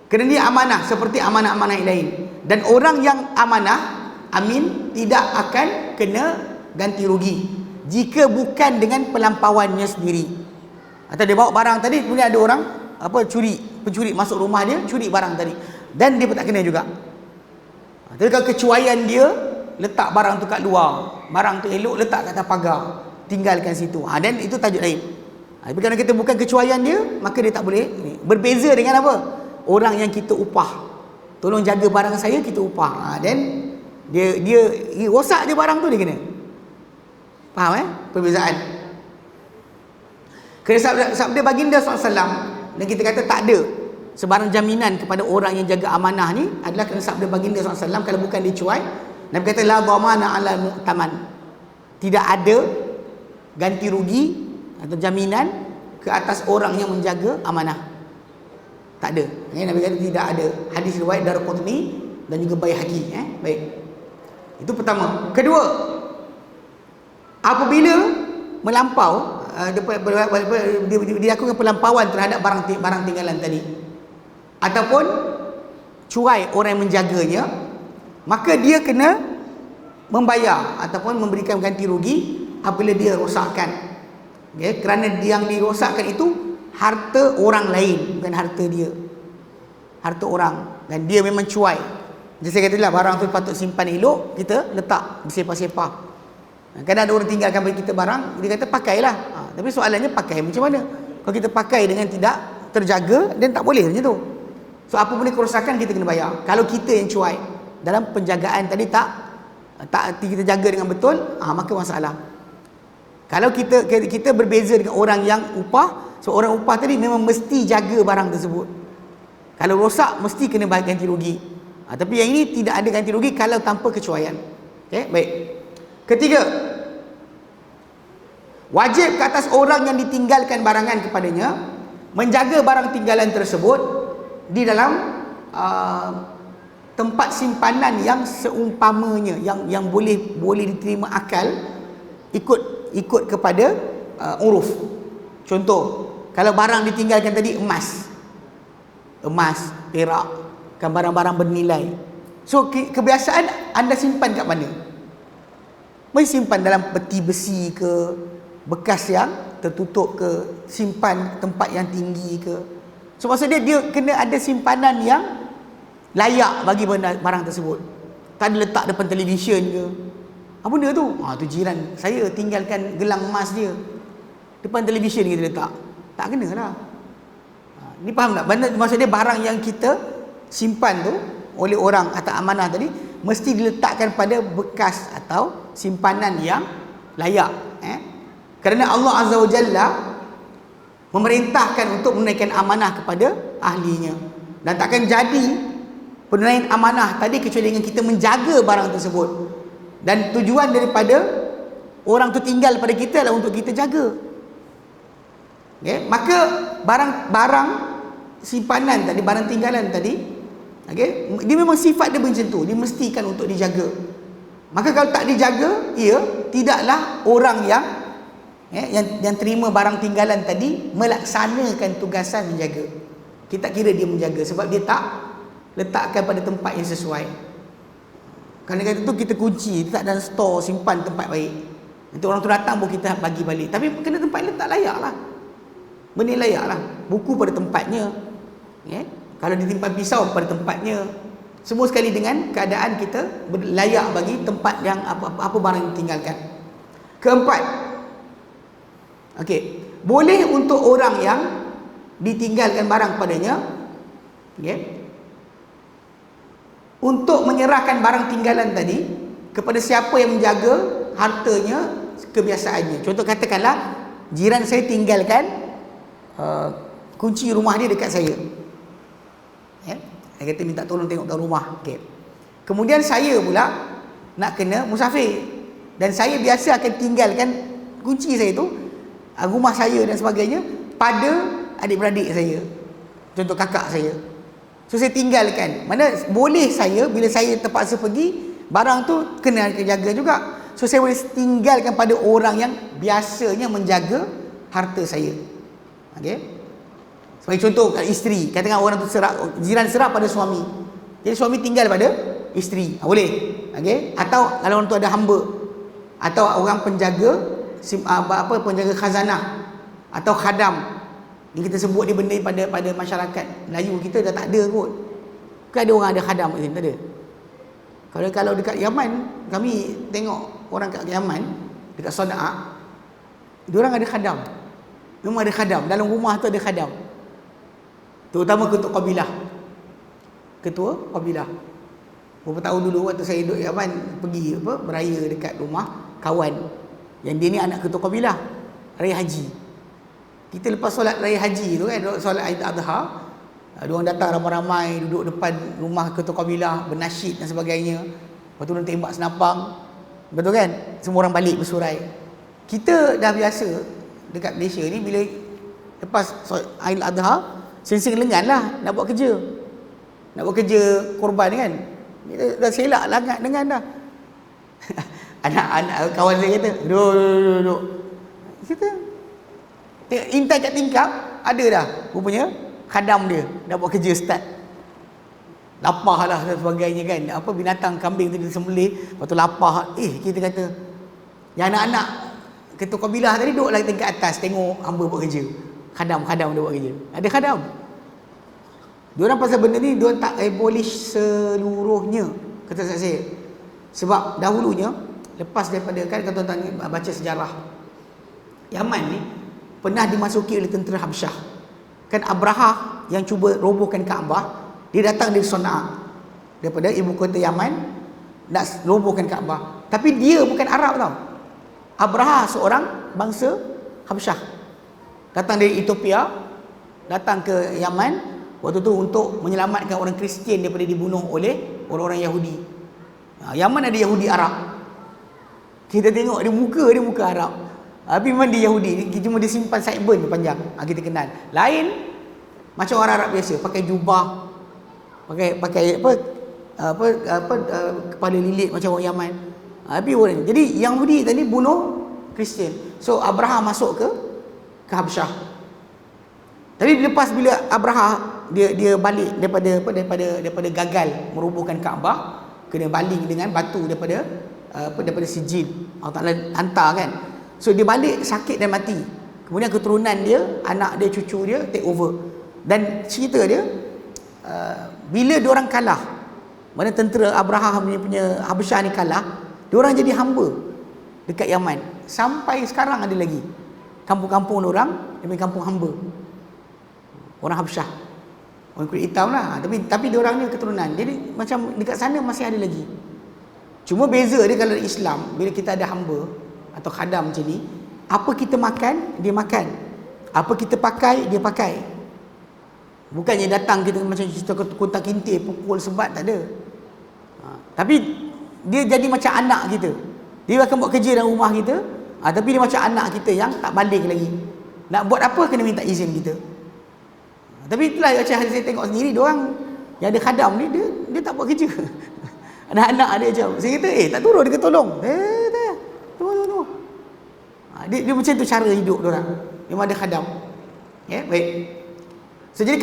Kerana dia amanah seperti amanah-amanah yang lain. Dan orang yang amanah, amin, tidak akan kena ganti rugi jika bukan dengan pelampauannya sendiri. Atau dia bawa barang tadi, kemudian ada orang pencuri masuk rumah dia, curi barang tadi, dan dia pun tak kena juga. Tapi kalau kecuaian dia, letak barang tu kat luar, barang tu elok letak kat atas pagar, tinggalkan situ, dan itu tajuk lain. Tapi kalau kita bukan kecuaian dia, maka dia tak boleh. Berbeza dengan apa? Orang yang kita upah, tolong jaga barang saya, kita upah, dan dia rosak je barang tu, dia kena. Faham perbezaan? Kerana sabda baginda SAW, dan kita kata tak ada sebarang jaminan kepada orang yang jaga amanah ni, adalah kerana sabda baginda SAW, kalau bukan dicuai, Nabi kata la dhamana ala mu'taman, tidak ada ganti rugi atau jaminan ke atas orang yang menjaga amanah. Tak ada. Nabi kata tidak ada. Hadis riwayat Daraqutni dan juga Baihaqi. Baik. Itu pertama. Kedua, apabila melampau, dilakukan pelampauan terhadap barang tinggalan tadi, ataupun cuai orang yang menjaganya, maka dia kena membayar ataupun memberikan ganti rugi apabila dia rosakkan. Okay? Kerana yang dirosakkan itu harta orang lain, bukan harta dia. Harta orang, dan dia memang cuai. Jadi saya katalah barang tu patut simpan elok, kita letak bersepah-sepah. Kadang ada orang tinggalkan bagi kita barang, dia kata pakailah. Tapi soalannya pakai macam mana? Kalau kita pakai dengan tidak terjaga, dan tak boleh macam tu. So apa benda kerosakan, kita kena bayar. Kalau kita yang cuai dalam penjagaan tadi, tak kita jaga dengan betul, maka masalah. Kalau kita berbeza dengan orang yang upah, so orang upah tadi memang mesti jaga barang tersebut. Kalau rosak, mesti kena bayar ganti rugi. Tapi yang ini tidak ada ganti rugi kalau tanpa kecuaian. Okay, baik. Ketiga, wajib ke atas orang yang ditinggalkan barangan kepadanya menjaga barang tinggalan tersebut di dalam tempat simpanan yang seumpamanya, yang boleh diterima akal, ikut kepada uruf. Contoh, kalau barang ditinggalkan tadi emas, perak, kan barang-barang bernilai. So kebiasaan anda simpan kat mana? Mesti simpan dalam peti besi ke, bekas yang tertutup ke, simpan tempat yang tinggi ke. So maksudnya dia kena ada simpanan yang layak bagi barang tersebut. Tak ada letak depan televisyen ke. Apa benda tu? Tu jiran saya tinggalkan gelang emas dia depan televisyen, kita letak. Tak kena lah. Ni faham tak? Maksudnya barang yang kita simpan tu oleh orang atas amanah tadi, mesti diletakkan pada bekas atau simpanan yang layak. Kerana Allah Azza wa Jalla memerintahkan untuk menunaikan amanah kepada ahlinya, dan takkan jadi penunaian amanah tadi kecuali dengan kita menjaga barang tersebut, dan tujuan daripada orang tu tinggal pada kita adalah untuk kita jaga. Okay? Maka barang simpanan tadi, barang tinggalan tadi, okay, dia memang sifat dia macam tu, dia mestikan untuk dijaga. Maka kalau tak dijaga, ia tidaklah orang yang yang terima barang tinggalan tadi melaksanakan tugasan menjaga. Kita kira dia menjaga sebab dia tak letakkan pada tempat yang sesuai. Kadang-kadang tu kita kunci, letak dalam store, simpan tempat baik. Nanti orang tu datang pun kita bagi balik. Tapi kena tempat letak layak lah. Benda layak lah. Buku pada tempatnya. Kalau ditimpan pisau pada tempatnya. Semua sekali dengan keadaan kita layak bagi tempat yang apa barang yang ditinggalkan. Keempat, boleh untuk orang yang ditinggalkan barang padanya, untuk menyerahkan barang tinggalan tadi kepada siapa yang menjaga hartanya kebiasaannya. Contoh katakanlah jiran saya tinggalkan kunci rumah dia dekat saya. Dia kata minta tolong tengok dalam rumah. Kemudian saya pula nak kena musafir dan saya biasa akan tinggalkan kunci saya tu, rumah saya dan sebagainya pada adik-beradik saya. Contoh kakak saya. So saya tinggalkan. Mana boleh saya bila saya terpaksa pergi, barang tu kena jaga juga. So saya boleh tinggalkan pada orang yang biasanya menjaga harta saya. Sebagai contoh isteri, katakan orang tu jiran serap pada suami. Jadi suami tinggal pada isteri. Boleh. Atau kalau orang tu ada hamba atau orang penjaga penjaga khazanah atau khadam. Ini kita sebut dia benda pada masyarakat Melayu kita dah tak ada kot. Kan ada orang ada khadam kat sini, tak ada. Kalau dekat Yaman, kami tengok orang kat Yaman, dekat Sana'a, diorang ada khadam. Memang ada khadam, dalam rumah tu ada khadam. Terutama ketua kabilah. Ketua kabilah. Beberapa tahun dulu waktu saya duduk Yaman, pergi beraya dekat rumah kawan. Yang dia ni anak ketua kabilah, raya haji. Kita lepas solat raya haji tu kan, solat Aid Adha, diorang datang ramai-ramai duduk depan rumah ketua kabilah, bernasyid dan sebagainya. Lepas tu orang tembak senapang. Betul kan? Semua orang balik bersurai. Kita dah biasa dekat Malaysia ni, bila lepas Aid Adha, sing-sing lengan lah nak buat kerja. Nak buat kerja korban kan. Kita dah selak langat dengan dah. Anak-anak kawan saya kata, duduk. Kita intai kat tingkap, ada dah rupanya khadam dia dah buat kerja start. Lapah lah dan sebagainya kan. Binatang kambing tu disembelih, lepas tu lapah. Kita kata yang anak-anak ketua kabilah tadi duduk lagi tingkat atas tengok hamba buat kerja. Khadam dia buat kerja. Ada khadam. Diorang pasal benda ni diorang tak abolish seluruhnya, kata saya. Sebab dahulunya, lepas daripada kan kalau tuan baca sejarah Yaman ni pernah dimasuki oleh tentera Habsyah. Kan Abrahah yang cuba robohkan Kaabah, dia datang dari Sana'a, daripada ibu kota Yaman, nak robohkan Kaabah. Tapi dia bukan Arab tau. Abrahah seorang bangsa Habsyah, datang dari Ethiopia, datang ke Yaman waktu tu untuk menyelamatkan orang Kristian daripada dibunuh oleh orang-orang Yahudi. Yaman ada Yahudi Arab. Kita tengok dia muka Arab. Tapi memang dia Yahudi, cuma dia simpan sideburn panjang. Kita kenal. Lain macam orang Arab biasa, pakai jubah, pakai kepala lilit macam orang Yaman. Jadi Yahudi tadi bunuh Kristian. So Abraham masuk ke Habsyah. Tapi lepas bila Abraham dia balik daripada gagal merobohkan Kaabah, kena baling dengan batu daripada Sijil. Allah Taala hantar kan. So dia balik sakit dan mati. Kemudian keturunan dia, anak dia, cucu dia take over. Dan cerita dia, bila diorang kalah, mana tentera Abraham punya Habsyah ni kalah, diorang jadi hamba dekat Yaman. Sampai sekarang ada lagi kampung-kampung diorang, dia kampung hamba. Orang Habsyah, orang kulit hitam lah. Tapi diorang ni keturunan. Jadi macam dekat sana masih ada lagi. Cuma beza dia kalau Islam, bila kita ada hamba atau khadam macam ni, apa kita makan, dia makan. Apa kita pakai, dia pakai. Bukannya datang kita macam cerita kuntang kintir, pukul sebat, tak ada. Tapi dia jadi macam anak kita. Dia akan buat kerja dalam rumah kita, tapi dia macam anak kita yang tak balik lagi. Nak buat apa kena minta izin kita. Tapi itulah macam saya tengok sendiri, diorang yang ada khadam ni, dia tak buat kerja. Anak-anak dia macam, saya kata, tak turun, dia kata tolong. Tunggu. Dia macam tu cara hidup diorang. Memang ada khadam. Ya, baik. So, jadi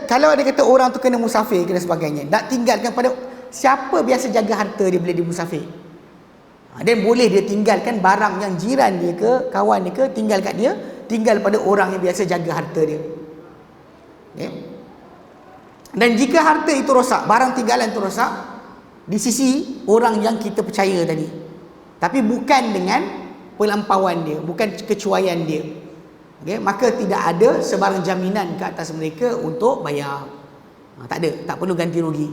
kalau dia kata orang tu kena musafir dan sebagainya, nak tinggalkan pada siapa biasa jaga harta dia bila dia musafir. Dan boleh dia tinggalkan barang yang jiran dia ke, kawan dia ke, tinggal kat dia, tinggal pada orang yang biasa jaga harta dia. Okay. Dan jika harta itu rosak, barang tinggalan itu rosak, di sisi orang yang kita percaya tadi, tapi bukan dengan pelampauan dia, bukan kecuaian dia, okay, maka tidak ada sebarang jaminan ke atas mereka untuk bayar. Tak ada, tak perlu ganti rugi.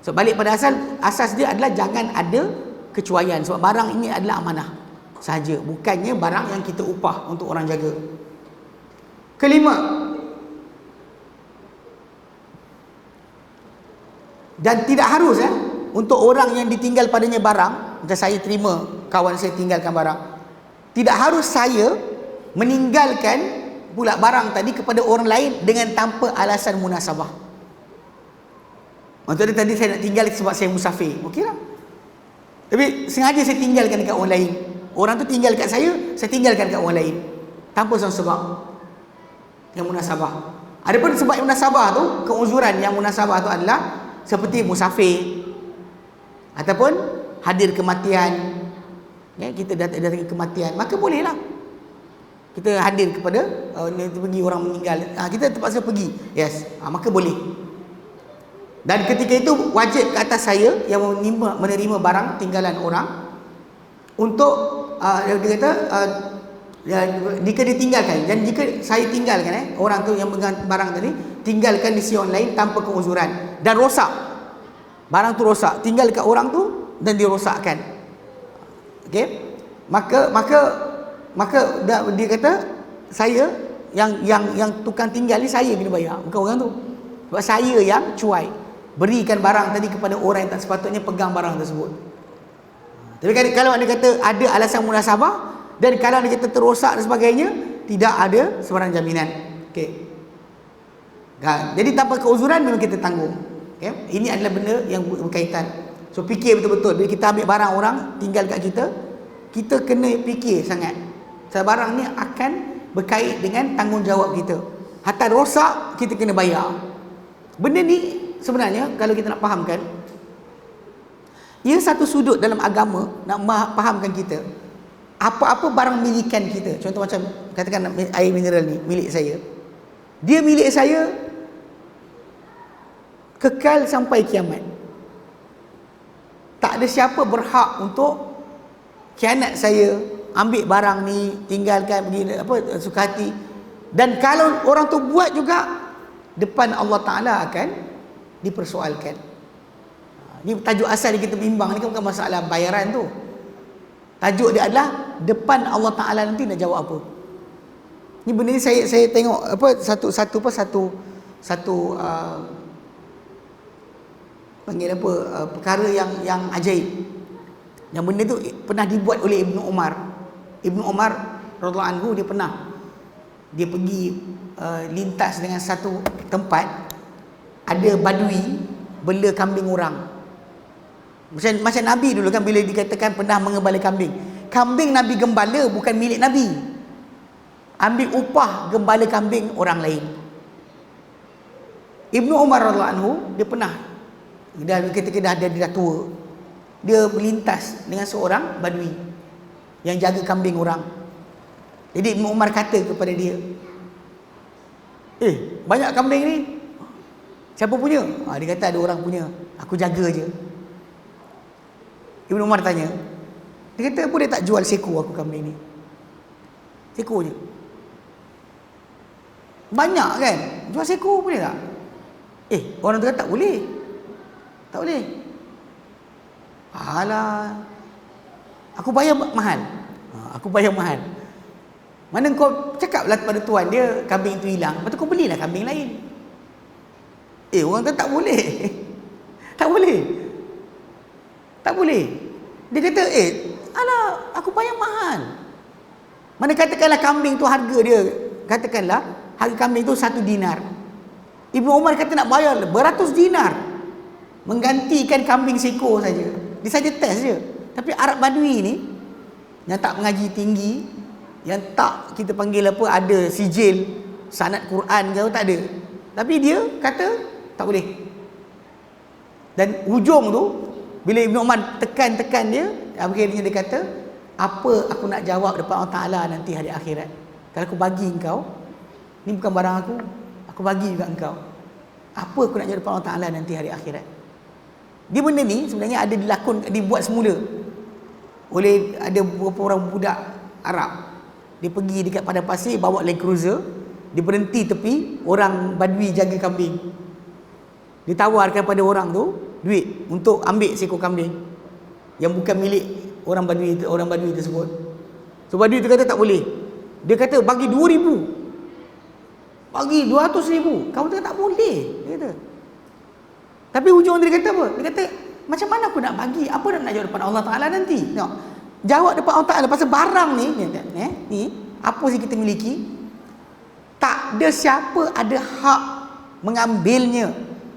So, balik pada asas dia adalah jangan ada kecuaian, sebab barang ini adalah amanah sahaja, bukannya barang yang kita upah untuk orang jaga. Kelima, dan tidak harus untuk orang yang ditinggal padanya barang, macam saya terima kawan saya tinggalkan barang, tidak harus saya meninggalkan pula barang tadi kepada orang lain dengan tanpa alasan munasabah. Maksudnya tadi saya nak tinggal sebab saya musafir, okeylah. Tapi sengaja saya tinggalkan dekat orang lain. Orang tu tinggal kat saya tinggalkan kat orang lain tanpa sebab yang munasabah. Adapun sebab yang munasabah tu, keuzuran yang munasabah tu adalah seperti musafir ataupun hadir kematian. Ya, kita datang kematian, maka bolehlah kita hadir kepada pergi orang meninggal, kita terpaksa pergi, yes, maka boleh. Dan ketika itu wajib ke atas saya yang menerima barang tinggalan orang untuk dia kata jika ditinggalkan, dan jika saya tinggalkan orang tu yang pegang barang tadi tinggalkan di sisi orang lain tanpa keuzuran dan rosak, barang tu rosak, tinggal dekat orang tu dan dirosakkan, okey, maka dia kata saya yang tukang tinggal ni saya kena bayar, bukan orang tu, sebab saya yang cuai berikan barang tadi kepada orang yang tak sepatutnya pegang barang tersebut. Tapi kalau anda kata ada alasan munasabah, dan kalau anda kata terosak dan sebagainya, tidak ada sebarang jaminan. Okey. Jadi tanpa keuzuran memang kita tanggung. Okey. Ini adalah benda yang berkaitan. So fikir betul-betul bila kita ambil barang orang tinggal kat kita, kita kena fikir sangat. Sebab barang ni akan berkait dengan tanggungjawab kita. Hatta rosak kita kena bayar. Benda ni sebenarnya kalau kita nak fahamkan, ia satu sudut dalam agama nak fahamkan kita. Apa-apa barang milikan kita, contoh macam katakan air mineral ni milik saya, dia milik saya kekal sampai kiamat. Tak ada siapa berhak untuk khianat saya, ambil barang ni, tinggalkan, pergi suka hati. Dan kalau orang tu buat juga, depan Allah Ta'ala akan dipersoalkan. Ni tajuk asal kita bimbang ni kan bukan masalah bayaran tu. Tajuk dia adalah depan Allah Ta'ala nanti nak jawab apa. Ni benda ni saya tengok satu panggil apa, perkara yang ajaib. Yang benda tu pernah dibuat oleh Ibnu Umar. Ibnu Umar radhiyallahu anhu, dia pergi lintas dengan satu tempat, ada badui bela kambing orang. Macam Nabi dulu kan, bila dikatakan pernah mengembala kambing. Kambing Nabi gembala bukan milik Nabi. Ambil upah gembala kambing orang lain. Ibnu Umar radhiyallahu anhu, dia pernah, ketika dia dah tua, dia melintas dengan seorang badui yang jaga kambing orang. Jadi Ibnu Umar kata kepada dia, banyak kambing ni, siapa punya? Dia kata ada orang punya, aku jaga je. Ibnu Umar tanya, dia kata apa dia tak jual seko aku kambing ni? Seko je. Banyak kan? Jual seko boleh tak? Orang tu kata tak boleh. Tak boleh. Alah, aku bayar mahal. Aku bayar mahal. Mana kau cakaplah pada tuan dia kambing tu hilang, lepas tu kau belilah kambing lain. Orang tu tak boleh. Tak boleh. Tak boleh. Dia kata, alah, aku bayar mahal. Mana katakanlah kambing tu harga dia, katakanlah harga kambing tu 1 dinar. Ibnu Umar kata nak bayar beratus dinar menggantikan kambing seko saja. Dia saja test je. Tapi Arab Badui ni yang tak mengaji tinggi, yang tak kita panggil apa, ada sijil sanad Quran ke, tak ada. Tapi dia kata tak boleh. Dan hujung tu bila Ibn Umar tekan dia, akhirnya dia kata, apa aku nak jawab depan Allah Ta'ala nanti hari akhirat? Kalau aku bagi engkau, ni bukan barang aku bagi juga engkau. Apa aku nak jawab depan Allah Ta'ala nanti hari akhirat? Dia benda ni sebenarnya ada dibuat semula oleh ada beberapa orang budak Arab. Dia pergi dekat padang pasir, bawa Land Cruiser, dia berhenti tepi, orang Badui jaga kambing. Dia tawarkan pada orang tu duit untuk ambil seekor kambing yang bukan milik orang Badui tersebut. So Badui tu kata tak boleh. Dia kata bagi 2,000, bagi 200,000. Kau kata tak boleh, dia kata. Tapi hujung dia kata apa? Dia kata, macam mana aku nak bagi? Apa nak jawab depan Allah Ta'ala nanti? Tengok, jawab depan Allah Ta'ala pasal barang ni, ni apa sih kita miliki, tak ada siapa ada hak mengambilnya,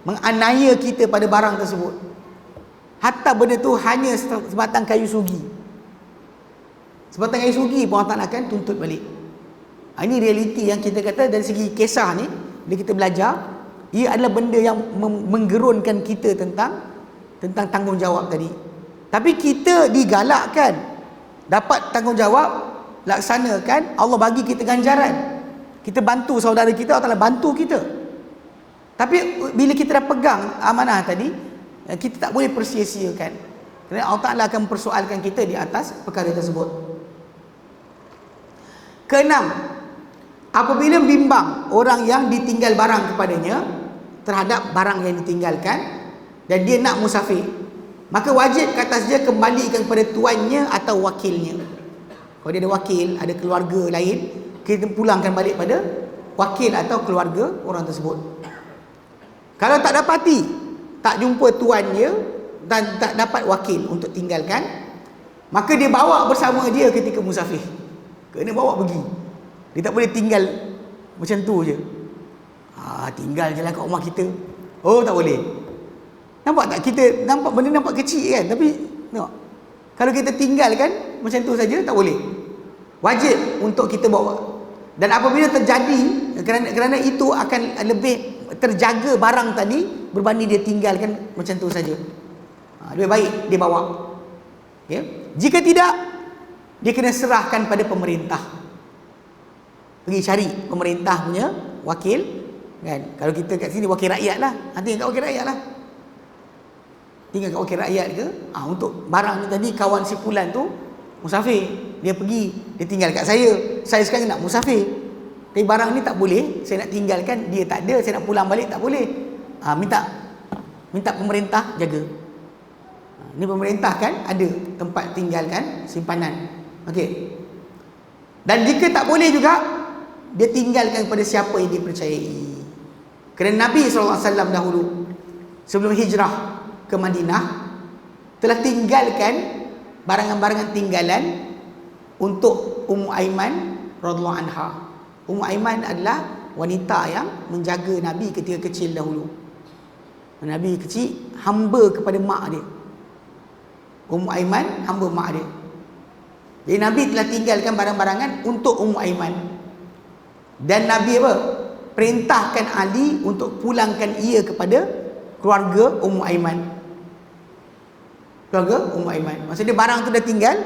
menganiaya kita pada barang tersebut. Hatta benda tu hanya sebatang kayu sugi. Sebatang kayu sugi pun Allah Ta'ala akan tuntut balik. Ini realiti yang kita kata dari segi kisah ni, bila kita belajar, ia adalah benda yang menggerunkan kita tentang tanggungjawab tadi. Tapi kita digalakkan dapat tanggungjawab, laksanakan, Allah bagi kita ganjaran. Kita bantu saudara kita, Allah Ta'ala bantu kita. Tapi bila kita dah pegang amanah tadi, kita tak boleh persia-siakan. Kerana Allah Ta'ala akan mempersoalkan kita di atas perkara tersebut. Keenam, apabila bimbang orang yang ditinggal barang kepadanya terhadap barang yang ditinggalkan dan dia nak musafir, maka wajib ke atas dia kembalikan kepada tuannya atau wakilnya. Kalau dia ada wakil, ada keluarga lain, kita pulangkan balik pada wakil atau keluarga orang tersebut. Kalau tak dapati, tak jumpa tuannya dan tak dapat wakil untuk tinggalkan, maka dia bawa bersama dia ketika musafir. Kena bawa pergi. Dia tak boleh tinggal macam tu je. Tinggal je lah kat rumah kita. Oh, tak boleh. Nampak tak? Kita nampak benda nampak kecil kan, tapi tengok, kalau kita tinggalkan macam tu saja tak boleh. Wajib untuk kita bawa. Dan apabila terjadi, kerana itu akan lebih terjaga barang tadi berbanding dia tinggalkan macam tu saja. Lebih baik dia bawa. Ya? Jika tidak, dia kena serahkan pada pemerintah. Pergi cari pemerintah punya wakil, kan? Kalau kita kat sini wakil rakyat lah, tinggal kat wakil rakyat lah. Tinggal kat wakil rakyat ke, untuk barang ni tadi kawan si Fulan tu musafir, dia pergi, dia tinggal kat saya sekarang nak musafir, tapi barang ni tak boleh, saya nak tinggalkan, dia tak ada, saya nak pulang balik tak boleh. Minta pemerintah jaga. Ni pemerintah kan ada tempat tinggalkan simpanan. Okey. Dan jika tak boleh juga, dia tinggalkan kepada siapa yang dipercayai. Kerana Nabi SAW dahulu sebelum hijrah ke Madinah telah tinggalkan barangan-barangan tinggalan untuk Ummu Aiman radhiyallahu anha. Ummu Aiman adalah wanita yang menjaga Nabi ketika kecil dahulu. Nabi kecil hamba kepada mak dia. Ummu Aiman hamba mak dia. Jadi Nabi telah tinggalkan barang-barangan untuk Ummu Aiman. Dan Nabi apa? Perintahkan Ali untuk pulangkan ia kepada keluarga Ummu Aiman. Keluarga Ummu Aiman. Maksudnya barang tu dah tinggal,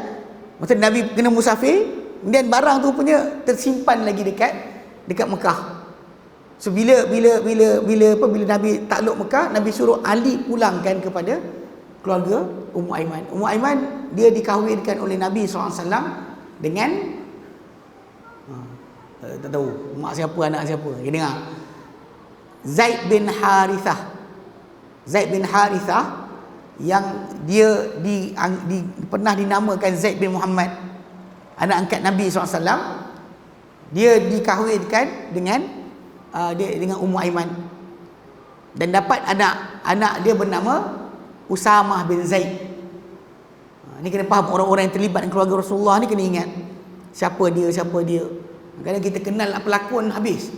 maksudnya Nabi kena musafir, kemudian barang tu punya tersimpan lagi dekat Mekah. So bila Nabi takluk Mekah, Nabi suruh Ali pulangkan kepada keluarga Ummu Aiman. Ummu Aiman dia dikahwinkan oleh Nabi SAW dengan tak tahu mak siapa, anak siapa. Kita dengar. Zaid bin Harithah. Zaid bin Harithah yang dia pernah dinamakan Zaid bin Muhammad, anak angkat Nabi SAW. Dia dikahwinkan dengan Ummu Aiman dan dapat anak dia bernama Usamah bin Zaid. Ni kena faham, orang-orang yang terlibat dengan keluarga Rasulullah ni kena ingat siapa dia. Kadang kita kenal pelakon habis.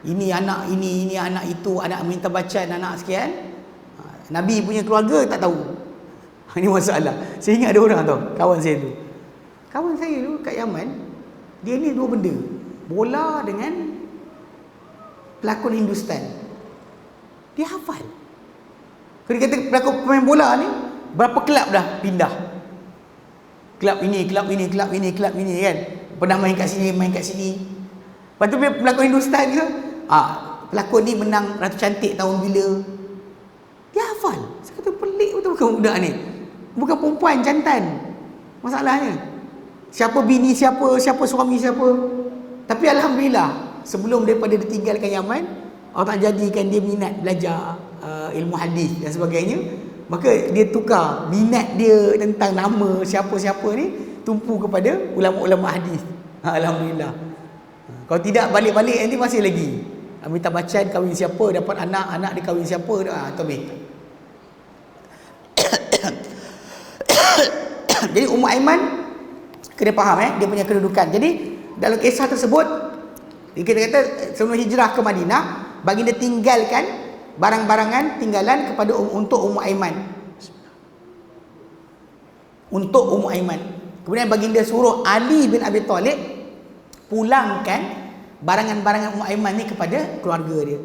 Ini anak ini anak itu, anak minta bacaan, anak sekian. Nabi punya keluarga tak tahu. Ini masalah. Saya ingat ada orang tau, kawan saya tu kat Yaman, Dia ni dua benda, bola dengan pelakon Hindustan. Dia hafal. Kalau dia kata pelakon pemain bola ni, berapa kelab dah pindah. Kelab ini kan. Pernah main kat sini. Lepas tu pelakon Hindustan ke, pelakon ni menang Ratu Cantik tahun bila. Dia hafal. Saya kata pelik betul budak ni. Bukan perempuan, jantan masalahnya. Siapa bini siapa suami siapa. Tapi alhamdulillah, sebelum daripada dia tinggalkan Yaman, Allah tak jadikan dia minat belajar ilmu hadis dan sebagainya. Maka dia tukar minat dia tentang nama siapa-siapa ni tumpu kepada ulama-ulama hadis. Alhamdulillah. Kalau tidak, balik-balik nanti masih lagi Amitabh Bachchan kahwin siapa, dapat anak dia kahwin siapa, atau Jadi Ummu Aiman kena faham dia punya kedudukan. Jadi dalam kisah tersebut, kita kata sebelum hijrah ke Madinah, baginda tinggalkan barang-barangan tinggalan kepada untuk Ummu Aiman. Untuk Ummu Aiman. Kemudian baginda suruh Ali bin Abi Talib pulangkan barangan-barangan Ummu Aiman ni kepada keluarga dia.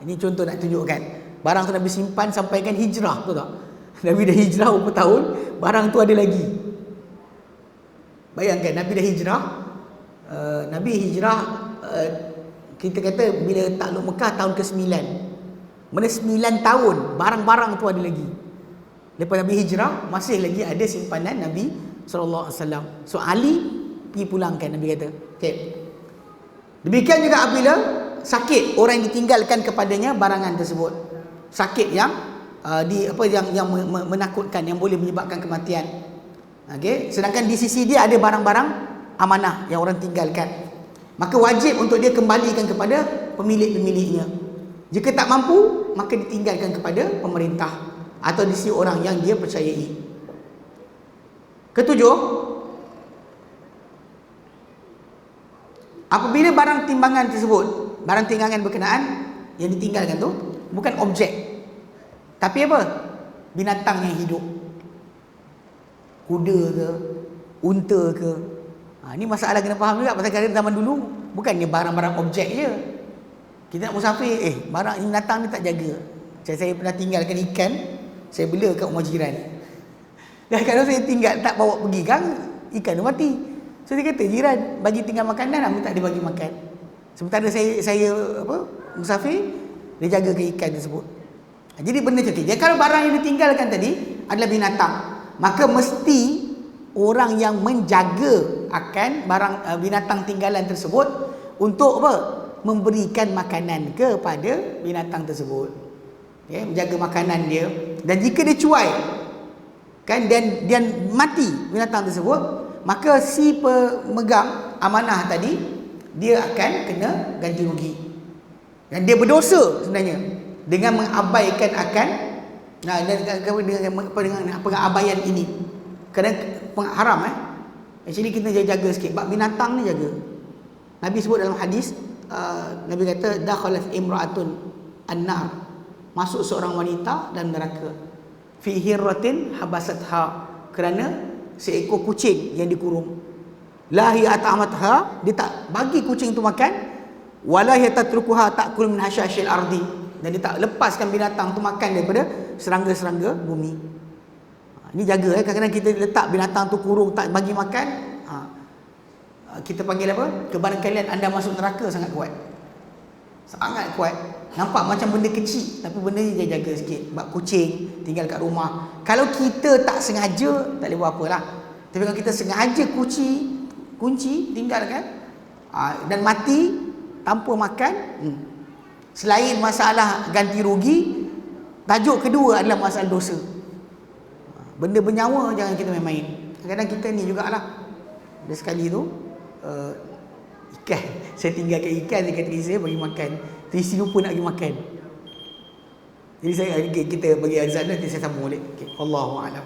Ini contoh nak tunjukkan. Barang tu Nabi simpan sampaikan hijrah, betul tak? Nabi dah hijrah berapa tahun, barang tu ada lagi. Bayangkan Nabi dah hijrah, kita kata bila takluk Mekah tahun ke-9. Mana 9 tahun, barang-barang tu ada lagi. Lepas Nabi hijrah, masih lagi ada simpanan Nabi SAW. So Ali pergi pulangkan, Nabi kata. Okay. Demikian juga apabila sakit orang yang ditinggalkan kepadanya barangan tersebut. Sakit yang yang menakutkan, yang boleh menyebabkan kematian. Okey, sedangkan di sisi dia ada barang-barang amanah yang orang tinggalkan. Maka wajib untuk dia kembalikan kepada pemilik-pemiliknya. Jika tak mampu, maka ditinggalkan kepada pemerintah atau di sisi orang yang dia percayai. Ketujuh, apabila barang timbangan tersebut, barang timbangan berkenaan yang ditinggalkan tu bukan objek, tapi apa? Binatang yang hidup. Kuda ke, unta ke. Ini masalah kena faham juga. Pasal kadang zaman dulu bukannya barang-barang objek je. Kita nak musafir, barang binatang ni tak jaga. Macam saya pernah tinggalkan ikan, saya bela kat rumah jiran. Dan kalau saya tinggal tak bawa pergi kan, ikan tu mati. So dia kata jiran bagi tinggal makanan, kami tak ada bagi makan. Sementara saya musafir, dia jagakan ikan tersebut. Jadi benda macam tu. Jadi kalau barang yang ditinggalkan tadi adalah binatang, maka mesti orang yang menjaga akan barang binatang tinggalan tersebut untuk apa? Memberikan makanan kepada binatang tersebut. Menjaga makanan dia. Dan jika dia cuai kan dan mati binatang tersebut, maka si pemegang amanah tadi dia akan kena ganti rugi. Dan dia berdosa sebenarnya dengan mengabaikan akan dengan pengabaian ini. Kerana haram actually kita jaga sikit bab binatang ni, jaga. Nabi sebut dalam hadis, Nabi kata dakhalat imra'atun an-nar, masuk seorang wanita dalam neraka, fi hirratin habasatha, kerana seekor kucing yang dikurung. La hiya at'amatha, dia tak bagi kucing tu makan, wala hiya tatrukuha ta'kul min hashashil ardi, dan dia tak lepaskan binatang tu makan daripada serangga-serangga bumi. Ini jaga kadang-kadang kita letak binatang tu kurung tak bagi makan, kita panggil apa? Kebarangkalian anda masuk neraka sangat kuat. Sangat kuat. Nampak macam benda kecil, tapi benda ni dia jaga sikit. Bab kucing tinggal kat rumah, kalau kita tak sengaja tak boleh buat apalah. Tapi kalau kita sengaja kunci tinggalkan dan mati tanpa makan, selain masalah ganti rugi, tajuk kedua adalah masalah dosa. Benda bernyawa jangan kita main-main. Kadang-kadang kita ni jugalah. Ada sekali tu ikan, saya tinggalkan ikan dekat isteri saya bagi makan, tu isteri lupa nak bagi makan. Jadi kita bagi azan nanti saya sambung balik. Okay. Allahu a'lam.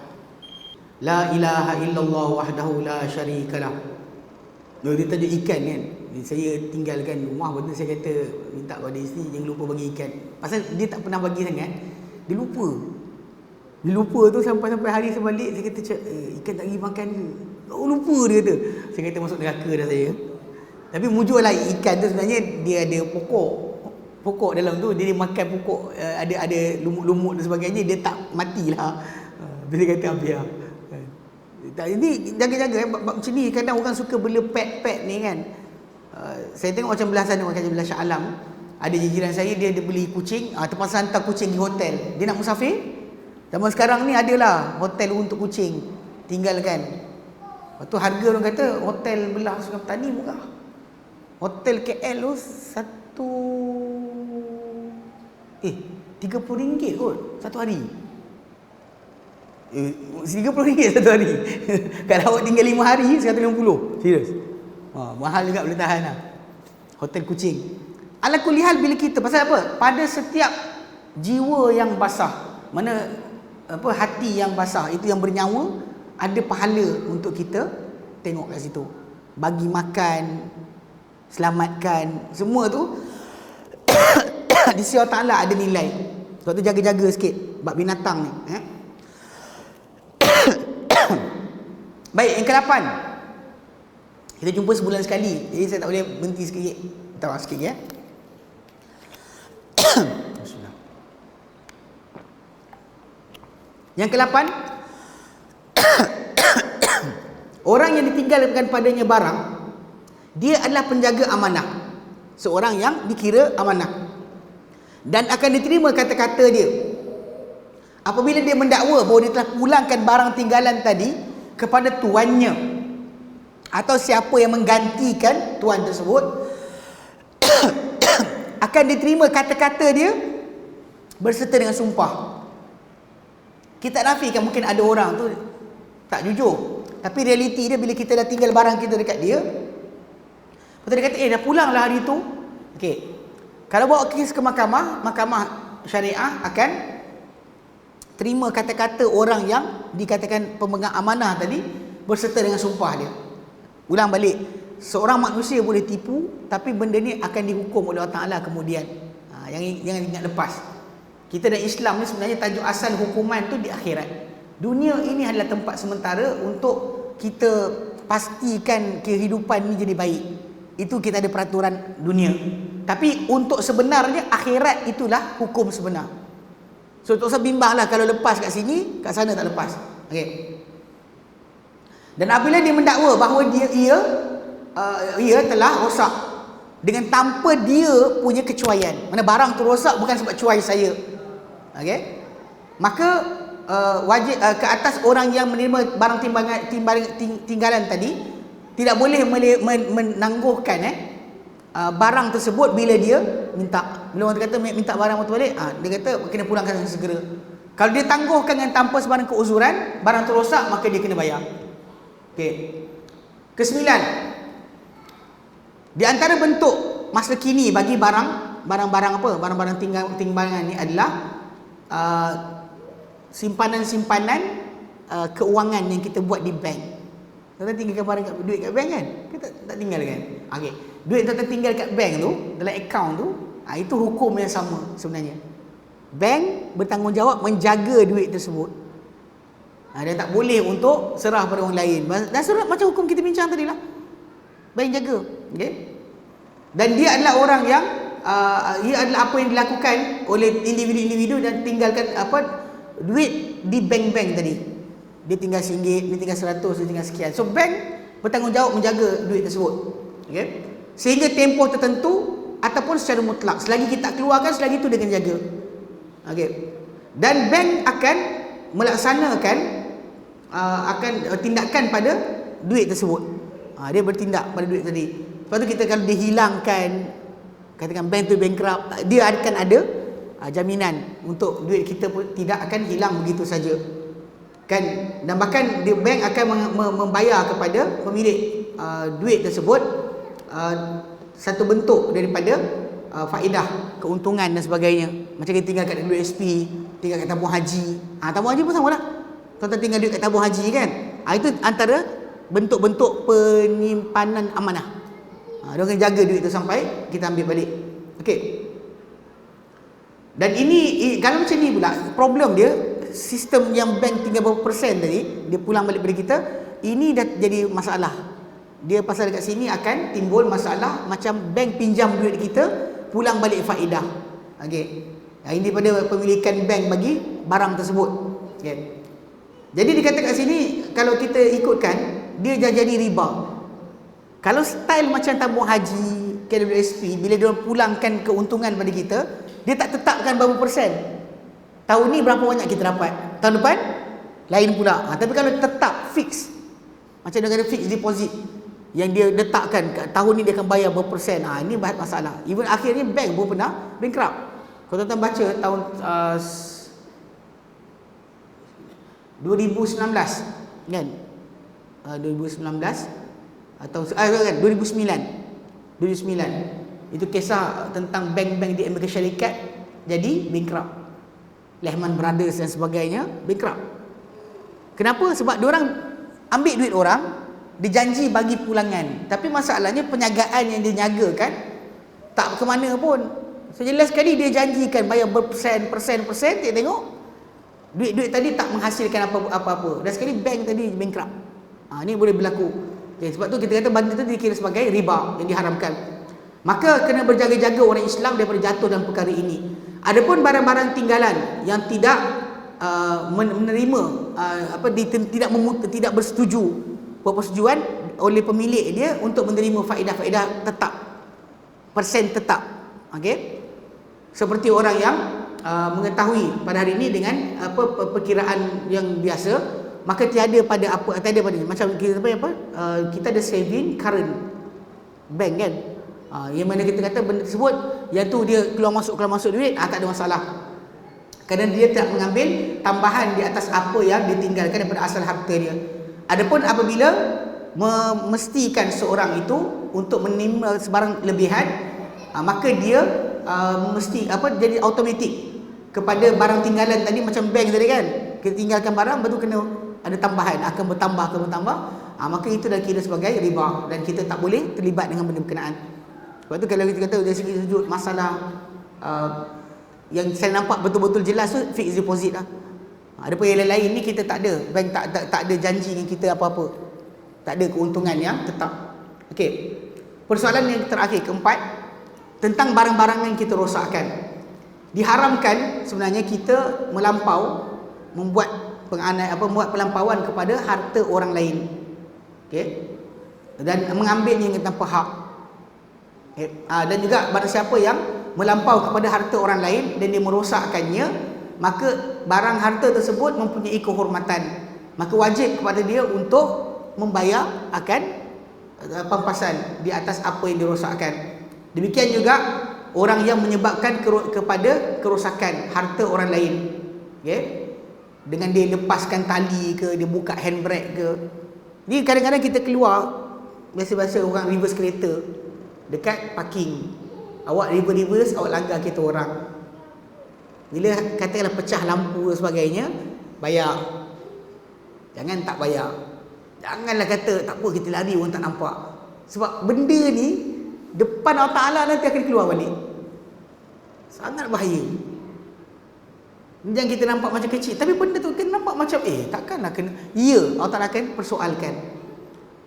La ilaha illallah wahdahu la syarikalah. Dia tajuk ikan kan. Saya tinggalkan rumah, benda saya kata minta pada isteri jangan lupa bagi ikan. Pasal dia tak pernah bagi sangat, dia lupa. Dia lupa tu sampai hari saya balik, saya kata ikan tak bagi makan ke? Oh, lupa dia kata. Saya kata masuk neraka dah saya. Tapi mujurlah ikan tu sebenarnya dia ada pokok dalam tu, dia makan pokok, ada lumut-lumut dan sebagainya, dia tak matilah. Dia kata biar. Ini jaga-jaga macam ni. Kadang orang suka bela pet ni kan. Saya tengok macam belah sana, macam belah Shah Alam, ada jiran saya, dia beli kucing, terpaksa hantar kucing pergi hotel. Dia nak musafir. Zaman sekarang ni adalah hotel untuk kucing, tinggalkan. Lepas tu harga orang kata hotel belah Sungai Petani murah. Hotel KL tu RM30 kot satu hari. RM30 satu hari. Kalau awak tinggal 5 hari, RM150. Serius. Mahal juga, boleh tahan lah. Hotel kucing. Ala kulihal, bila kita, pasal apa? Pada setiap jiwa yang basah, mana hati yang basah, itu yang bernyawa, ada pahala untuk kita tengok kat situ. Bagi makan, selamatkan, semua tu di sisi Allah Ta'ala ada nilai. Sebab tu jaga-jaga sikit bab binatang ni. Baik, yang ke-8. Kita jumpa sebulan sekali, jadi saya tak boleh berhenti sikit. Minta maaf sikit ya. Yang ke-8, orang yang ditinggalkan padanya barang, dia adalah penjaga amanah. Seorang yang dikira amanah dan akan diterima kata-kata dia apabila dia mendakwa bahawa dia telah pulangkan barang tinggalan tadi kepada tuannya atau siapa yang menggantikan tuan tersebut. Akan diterima kata-kata dia berserta dengan sumpah. Kita nafikan mungkin ada orang tu tak jujur, tapi realiti dia bila kita dah tinggal barang kita dekat dia, lepas tu dia kata dah pulang lah hari tu. Okey, kalau bawa kes ke mahkamah syariah akan terima kata-kata orang yang dikatakan pemegang amanah tadi berserta dengan sumpah dia. Ulang balik, seorang manusia boleh tipu, tapi benda ni akan dihukum oleh Allah Ta'ala kemudian. Jangan ingat lepas. Kita dan Islam ni sebenarnya tajuk asal hukuman tu di akhirat. Dunia ini adalah tempat sementara untuk kita pastikan kehidupan ni jadi baik. Itu kita ada peraturan dunia. Tapi untuk sebenarnya akhirat itulah hukum sebenar. So tak usah bimbanglah kalau lepas kat sini, kat sana tak lepas. Okey. Dan apabila dia mendakwa bahawa ia telah rosak dengan tanpa dia punya kecuaian. Mana barang tu rosak bukan sebab cuai saya. Okey? Maka wajib ke atas orang yang menerima barang tinggalan tadi tidak boleh menangguhkan barang tersebut bila dia minta. Bila orang kata minta barang tu balik, dia kata kena pulangkan segera. Kalau dia tangguhkan dengan tanpa sebarang keuzuran, barang tu rosak, maka dia kena bayar. Okey. Ke-9, di antara bentuk masa kini bagi barang-barang apa? Barang-barang timbangan ni adalah simpanan-simpanan keuangan yang kita buat di bank. Kita tinggalkan barang duit kat bank kan? Kita tak tinggal kan? Okey. Duit kita tinggal kat bank tu, dalam akaun tu, itu hukum yang sama sebenarnya. Bank bertanggungjawab menjaga duit tersebut. Dia tak boleh untuk serah pada orang lain. Dan surat macam hukum kita bincang tadi lah. Bank jaga. Okay? Dan dia adalah orang yang ia adalah apa yang dilakukan oleh individu-individu dan tinggalkan duit di bank-bank tadi. Dia tinggal RM1, dia tinggal RM100, dia tinggal sekian. So bank bertanggungjawab menjaga duit tersebut. Okay? Sehingga tempoh tertentu ataupun secara mutlak. Selagi kita tak keluarkan, selagi itu dia akan jaga. Okay? Dan bank akan melaksanakan tindakan pada duit tersebut. Dia bertindak pada duit tadi. Lepas tu kita kalau dihilangkan, katakan bank tu bankrupt, dia akan ada jaminan untuk duit kita pun tidak akan hilang begitu saja. Kan? Dan bahkan bank akan membayar kepada pemilik duit tersebut satu bentuk daripada faedah, keuntungan dan sebagainya. Macam kita tinggal kat WSP, tinggal kat tabung haji. Tabung haji pun sama lah. Tuan-tuan tinggal duit kat tabung haji kan. Itu antara bentuk-bentuk penyimpanan amanah. Dia akan jaga duit tu sampai kita ambil balik. Okey. Dan ini kalau macam ni pula, problem dia, sistem yang bank tinggal berapa persen tadi, dia pulang balik pada kita, ini dah jadi masalah. dia pasal dekat sini akan timbul masalah macam bank pinjam duit kita, pulang balik faedah. Okey. Ini pada pemilikan bank bagi barang tersebut. Okey. Jadi dikatakan sini kalau kita ikutkan dia jadi riba. Kalau style macam tabung haji, KWSP, bila dia pulangkan keuntungan pada kita, dia tak tetapkan berapa persen. Tahun ni berapa banyak kita dapat, tahun depan lain pula. Tapi kalau tetap fix, macam dia kata fix deposit yang dia letakkan tahun ni dia akan bayar berapa persen, ini masalah. Even akhirnya bank pun pernah bankrupt. Kalau tuan-tuan baca tahun 2019 kan, 2019 atau 2009 itu kisah tentang bank-bank di Amerika Syarikat jadi bankrupt. Lehman Brothers dan sebagainya bankrupt. Kenapa? Sebab diorang ambil duit orang, dijanji bagi pulangan, tapi masalahnya penjagaan yang dia nyagakan tak ke mana pun. So jelas sekali dia janjikan bayar berpersen, dia tengok duit-duit tadi tak menghasilkan apa-apa. Dan sekali bank tadi bankrupt. Ni boleh berlaku. Okay, sebab tu kita kata benda tu dikira sebagai riba yang diharamkan. Maka kena berjaga-jaga orang Islam daripada jatuh dalam perkara ini. Adapun barang-barang tinggalan yang tidak menerima tidak bersetuju persetujuan oleh pemilik dia untuk menerima faedah-faedah tetap, persen tetap. Okey. Seperti orang yang mengetahui pada hari ini dengan perkiraan yang biasa, maka tiada pada macam kita ada saving current bank kan, yang mana kita kata benda tersebut yang tu dia keluar masuk duit, tak ada masalah, kerana dia tak mengambil tambahan di atas apa yang ditinggalkan daripada asal harta dia. Adapun apabila memastikan seorang itu untuk menerima sebarang lebihan, maka dia mesti jadi automatik kepada barang tinggalan tadi. Macam bank tadi kan, kita tinggalkan barang, baru kena ada tambahan, akan bertambah. Maka itu dah kira sebagai riba dan kita tak boleh terlibat dengan benda berkenaan. Sebab tu kalau kita kata dari segi sudut masalah yang saya nampak betul-betul jelas tu fixed deposit lah. Adapun yang lain ni kita tak ada, bank tak ada janji dengan kita apa-apa, tak ada keuntungan yang tetap. Okey. Persoalan yang terakhir, keempat, tentang barang-barang yang kita rosakkan. Diharamkan sebenarnya kita melampau membuat pelampauan kepada harta orang lain. Okey. Dan mengambilnya tanpa hak. Okay. Dan juga barang siapa yang melampau kepada harta orang lain dan dia merosakkannya, maka barang harta tersebut mempunyai kehormatan. Maka wajib kepada dia untuk membayar akan pampasan di atas apa yang dirosakkan. Demikian juga orang yang menyebabkan kepada kerosakan harta orang lain. Okey. Dengan dia lepaskan tali ke, dia buka handbrake ke. Ni kadang-kadang kita keluar, biasa-biasa orang reverse kereta dekat parking. Awak reverse, awak langgar kereta orang. Bila katakanlah pecah lampu dan sebagainya, bayar. Jangan tak bayar. Janganlah kata tak apa kita lari orang tak nampak. Sebab benda ni depan Allah Ta'ala nanti akan keluar balik. Sangat bahaya. Jangan kita nampak macam kecil, tapi benda tu kita nampak macam takkanlah kena. Ya, Allah Ta'ala akan persoalkan.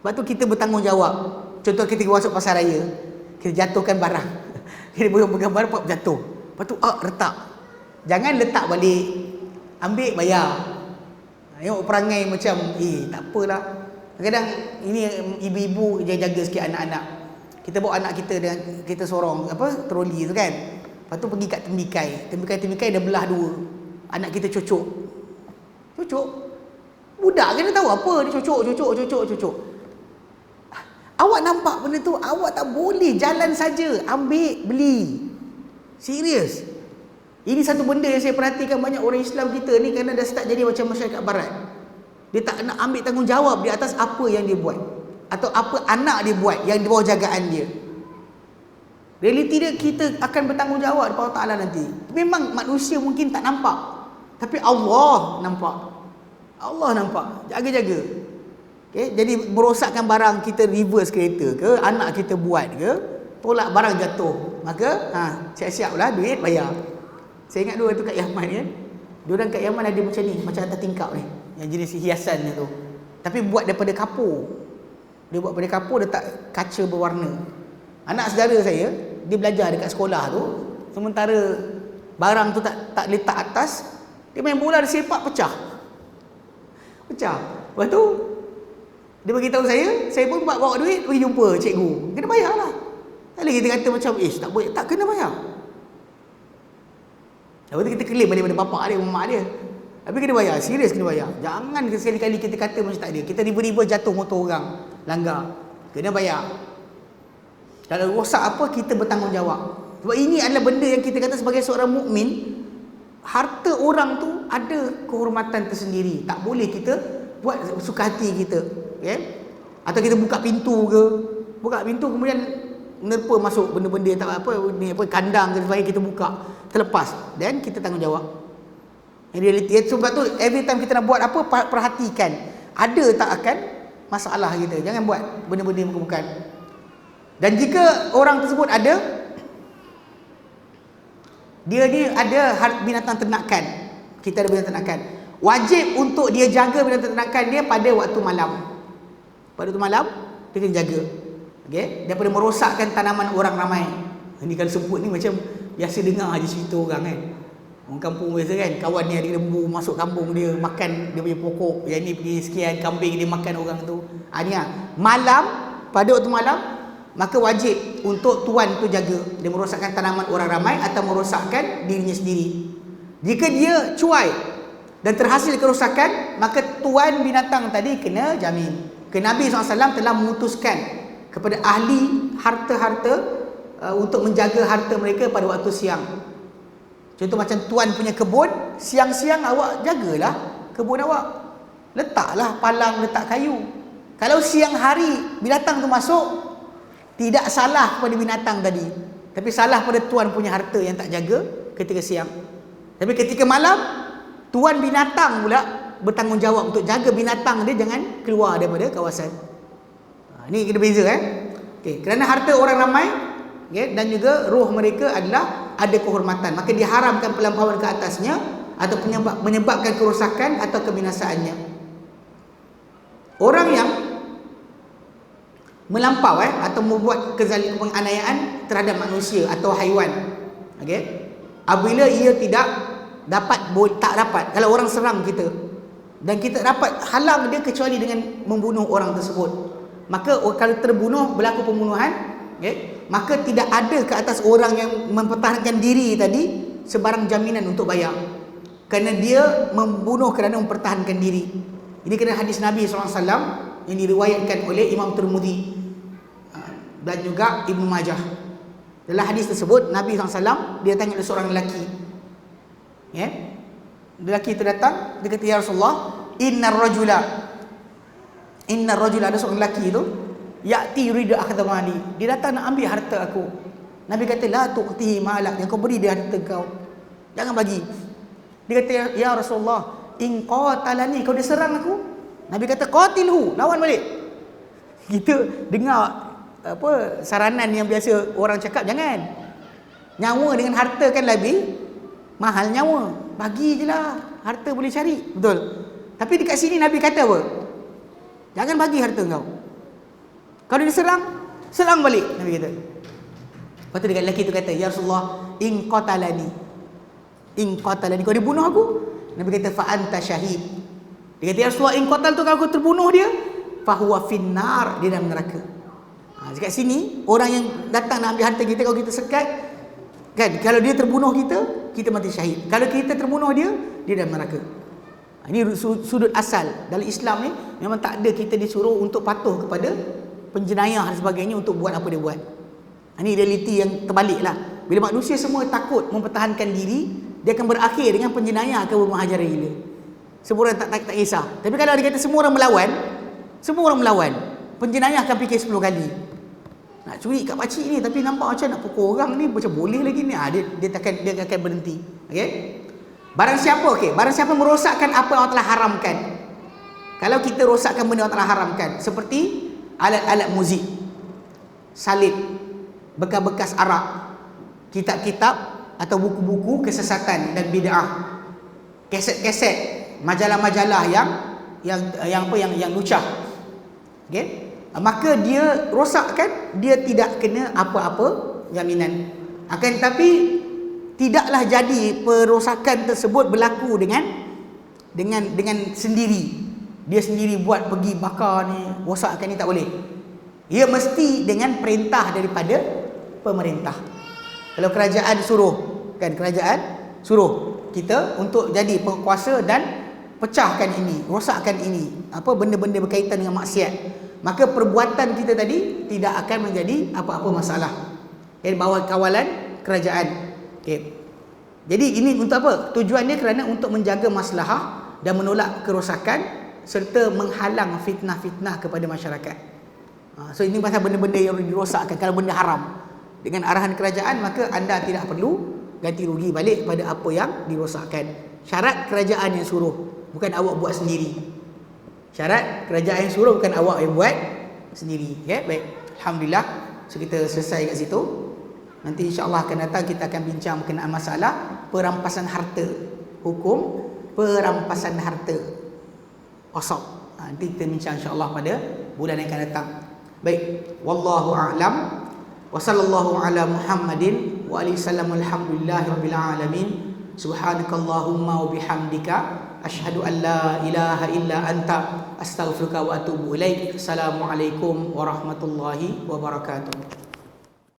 Sebab tu kita bertanggungjawab. Contoh kita masuk pasar raya, kita jatuhkan barang. Kita pegang barang, jatuh. Lepas tu retak. Jangan letak balik, ambil bayar. Tengok perangai macam tak apalah. Kadang-kadang ini ibu-ibu jaga sikit anak-anak. Kita bawa anak kita dengan kita sorong troli tu kan. Lepas tu pergi kat tembikai dah belah dua. Anak kita cocok. Budak kena tahu apa dia cocok. Awak nampak benda tu, awak tak boleh jalan saja ambil beli. Serius. Ini satu benda yang saya perhatikan banyak orang Islam kita ni, kerana dah start jadi macam masyarakat barat. Dia tak nak ambil tanggungjawab di atas apa yang dia buat atau apa anak dia buat yang di bawah jagaan dia. Realiti dia, kita akan bertanggungjawab kepada Allah Ta'ala nanti. Memang manusia mungkin tak nampak, tapi Allah nampak. Jaga-jaga. Okay? Jadi merosakkan barang kita, reverse kereta ke, anak kita buat ke, tolak barang jatuh, maka siap-siaplah duit bayar. Saya ingat dulu tu kat Yaman kan. Diorang kat Yaman ada macam ni, macam atas tingkap ni, yang jenis hiasan tu. Tapi buat daripada kapur. Dia buat pada kapur, letak kaca berwarna. Anak saudara saya, dia belajar dekat sekolah tu, sementara barang tu tak letak atas, dia main bola, dia sepak, pecah. Lepas tu dia beritahu saya pun bawa duit pergi jumpa cikgu. Kena bayar lah. Tak boleh kita kata macam tak boleh, tak kena bayar. Lepas tu kita claim balik pada bapak dia, mak dia. Tapi kena bayar, serius kena bayar. Jangan sekali-kali kita kata macam tak ada. Kita riba-riba jatuh motor orang, langgar. Kena bayar. Kalau rosak apa, kita bertanggungjawab. Sebab ini adalah benda yang kita kata sebagai seorang mukmin, harta orang tu ada kehormatan tersendiri. Tak boleh kita buat suka hati kita, okay? Atau kita buka pintu kemudian menerpa masuk benda-benda tak apa kandang ke, supaya kita buka terlepas, dan kita tanggungjawab. Realiti. Sebab tu every time kita nak buat apa, perhatikan ada tak akan masalah kita. Jangan buat benda-benda yang bukan. Dan jika orang tersebut ada, dia ni ada binatang ternakan, kita ada binatang ternakan, wajib untuk dia jaga binatang ternakan dia pada waktu malam. Pada waktu malam dia kena jaga, okay? Daripada merosakkan tanaman orang ramai. Ini kalau sebut ni macam biasa dengar je cerita orang kan. Orang kampung biasa kan, kawan ni ada lembu masuk kampung dia, makan dia punya pokok, yang ni pergi sekian kambing dia makan orang tu. Ni lah. Malam, pada waktu malam, maka wajib untuk tuan tu jaga. Dia merosakkan tanaman orang ramai atau merosakkan dirinya sendiri. Jika dia cuai dan terhasil kerosakan, maka tuan binatang tadi kena jamin. Kerana Nabi SAW telah memutuskan kepada ahli harta-harta untuk menjaga harta mereka pada waktu siang. Contoh macam tuan punya kebun, siang-siang awak jagalah kebun awak. Letaklah palang, letak kayu. Kalau siang hari binatang tu masuk, tidak salah pada binatang tadi, tapi salah pada tuan punya harta yang tak jaga ketika siang. Tapi ketika malam, tuan binatang pula bertanggungjawab untuk jaga binatang dia jangan keluar daripada kawasan. Ini kena beza okay. Kerana harta orang ramai, okay, dan juga roh mereka adalah ada kehormatan, maka diharamkan pelampauan ke atasnya atau menyebabkan kerosakan atau kebinasaannya. Orang yang melampau atau membuat kezaliman, penganiayaan terhadap manusia atau haiwan, okay, apabila ia tak dapat, kalau orang serang kita dan kita dapat halang dia kecuali dengan membunuh orang tersebut, maka kalau terbunuh, berlaku pembunuhan, okay, maka tidak ada ke atas orang yang mempertahankan diri tadi sebarang jaminan untuk bayar, kerana dia membunuh kerana mempertahankan diri. Ini kerana hadis Nabi SAW yang diriwayatkan oleh Imam Tirmidzi dan juga Ibnu Majah. Dalam hadis tersebut, Nabi SAW dia tanya oleh seorang lelaki, lelaki itu datang, dia kata, ya Rasulullah, innar rajula, ada seorang lelaki itu, ya'ti yuridu akhdha mali, dia datang nak ambil harta aku. Nabi kata, la tuqtihi malak, yang kau beri dia harta kau, jangan bagi. Dia kata, ya Rasulullah, in qatalani, kau dia serang aku. Nabi kata, qatilhu, lawan balik. Kita dengar saranan yang biasa orang cakap, jangan. Nyawa dengan harta kan lebih mahal nyawa, bagi je lah, harta boleh cari, betul. Tapi dekat sini Nabi kata apa? Jangan bagi harta kau. Kalau dia serang balik, Nabi kata. Lepas tu dekat lelaki tu kata, ya Rasulullah, in qatalani, kau dia bunuh aku. Nabi kata, fa anta syahid. Dia kata, ya Rasulullah, in qatal tu, kalau aku terbunuh dia, fa huwa finnar, dia dalam neraka. Dekat sini, orang yang datang nak ambil harta kita, kalau kita sekat kan, kalau dia terbunuh kita mati syahid. Kalau kita terbunuh dia dalam neraka. Ini sudut asal. Dalam Islam ni memang tak ada kita disuruh untuk patuh kepada penjenayah dan sebagainya untuk buat apa dia buat. Ini realiti yang terbalik lah. Bila manusia semua takut mempertahankan diri, dia akan berakhir dengan penjenayah akan bermuhajarah gila. Semua orang tak kisah. Tapi kalau dia kata semua orang melawan, penjenayah akan fikir 10 kali. Nak curi kat pakcik ni, tapi nampak macam nak pukul orang ni, macam boleh lagi ni. Dia akan berhenti. Okay? Barang siapa merosakkan apa yang Allah telah haramkan. Kalau kita rosakkan benda yang Allah telah haramkan, seperti alat-alat muzik, salib, bekas-bekas arak, kitab-kitab atau buku-buku kesesatan dan bid'ah, kaset-kaset, majalah-majalah yang lucah. Okay? maka dia rosakkan, dia tidak kena apa-apa jaminan. Akan tetapi tidaklah jadi perosakan tersebut berlaku dengan sendiri. Dia sendiri buat pergi bakar ni, rosakkan ni, tak boleh. Ia mesti dengan perintah daripada pemerintah. Kalau kerajaan suruh, kan, kerajaan suruh kita untuk jadi penguasa dan pecahkan ini, rosakkan ini, apa benda-benda berkaitan dengan maksiat, maka perbuatan kita tadi tidak akan menjadi apa-apa masalah di bawah kawalan kerajaan. Okay. Jadi ini untuk apa? Tujuannya kerana untuk menjaga maslahah dan menolak kerosakan serta menghalang fitnah-fitnah kepada masyarakat. So ini pasal benda-benda yang dirosakkan. Kalau benda haram dengan arahan kerajaan, maka anda tidak perlu ganti rugi balik pada apa yang dirosakkan. Syarat kerajaan yang suruh, bukan awak buat sendiri. Syarat kerajaan yang suruh, bukan awak yang buat sendiri. Okay? Baik, alhamdulillah. So kita selesai kat situ. Nanti insya-Allah akan datang kita akan bincang berkenaan masalah perampasan harta. Hukum perampasan harta. Qasab. Nanti kita bincang insya-Allah pada bulan yang akan datang. Baik, wallahu a'lam. Wa sallallahu ala Muhammadin wa alihi sallam. Alhamdulillahirabbil alamin. Subhanakallahumma wa bihamdika asyhadu an la ilaha illa anta astaghfiruka wa atubu ilaik. Assalamualaikum warahmatullahi wabarakatuh.